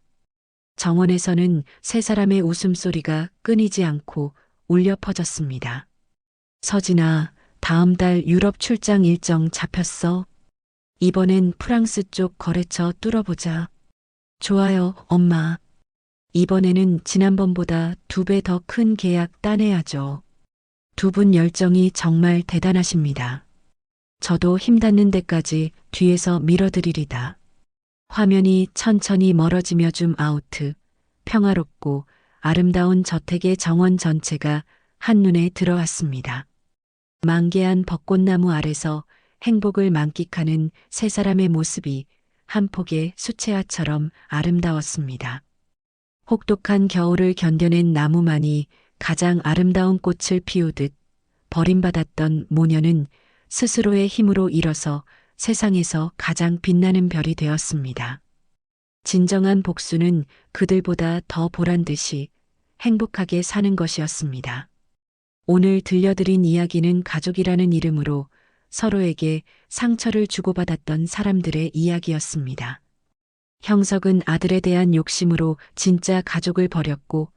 정원에서는 세 사람의 웃음소리가 끊이지 않고 울려 퍼졌습니다. 서진아, 다음 달 유럽 출장 일정 잡혔어. 이번엔 프랑스 쪽 거래처 뚫어보자. 좋아요, 엄마. 이번에는 지난번보다 2배 더 큰 계약 따내야죠. 두 분 열정이 정말 대단하십니다. 저도 힘 닿는 데까지 뒤에서 밀어드리리다. 화면이 천천히 멀어지며 줌 아우트. 평화롭고 아름다운 저택의 정원 전체가 한눈에 들어왔습니다. 만개한 벚꽃나무 아래서 행복을 만끽하는 세 사람의 모습이 한 폭의 수채화처럼 아름다웠습니다. 혹독한 겨울을 견뎌낸 나무만이 가장 아름다운 꽃을 피우듯 버림받았던 모녀는 스스로의 힘으로 일어서 세상에서 가장 빛나는 별이 되었습니다. 진정한 복수는 그들보다 더 보란 듯이 행복하게 사는 것이었습니다. 오늘 들려드린 이야기는 가족이라는 이름으로 서로에게 상처를 주고받았던 사람들의 이야기였습니다. 형석은 아들에 대한 욕심으로 진짜 가족을 버렸고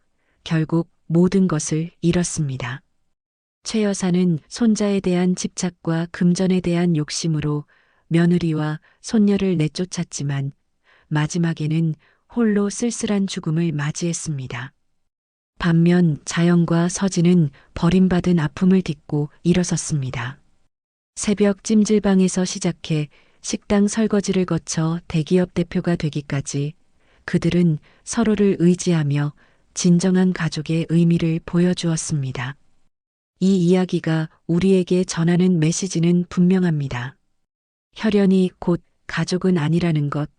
결국 모든 것을 잃었습니다. 최 여사는 손자에 대한 집착과 금전에 대한 욕심으로 며느리와 손녀를 내쫓았지만 마지막에는 홀로 쓸쓸한 죽음을 맞이했습니다. 반면 자영과 서진은 버림받은 아픔을 딛고 일어섰습니다. 새벽 찜질방에서 시작해 식당 설거지를 거쳐 대기업 대표가 되기까지 그들은 서로를 의지하며 진정한 가족의 의미를 보여주었습니다. 이 이야기가 우리에게 전하는 메시지는 분명합니다. 혈연이 곧 가족은 아니라는 것,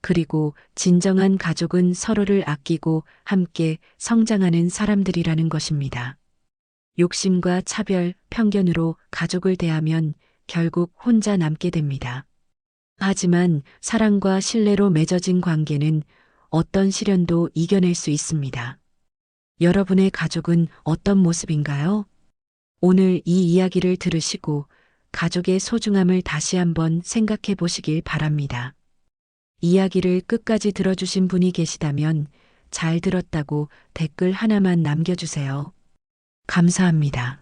그리고 진정한 가족은 서로를 아끼고 함께 성장하는 사람들이라는 것입니다. 욕심과 차별, 편견으로 가족을 대하면 결국 혼자 남게 됩니다. 하지만 사랑과 신뢰로 맺어진 관계는 어떤 시련도 이겨낼 수 있습니다. 여러분의 가족은 어떤 모습인가요? 오늘 이 이야기를 들으시고 가족의 소중함을 다시 한번 생각해 보시길 바랍니다. 이야기를 끝까지 들어주신 분이 계시다면 잘 들었다고 댓글 하나만 남겨주세요. 감사합니다.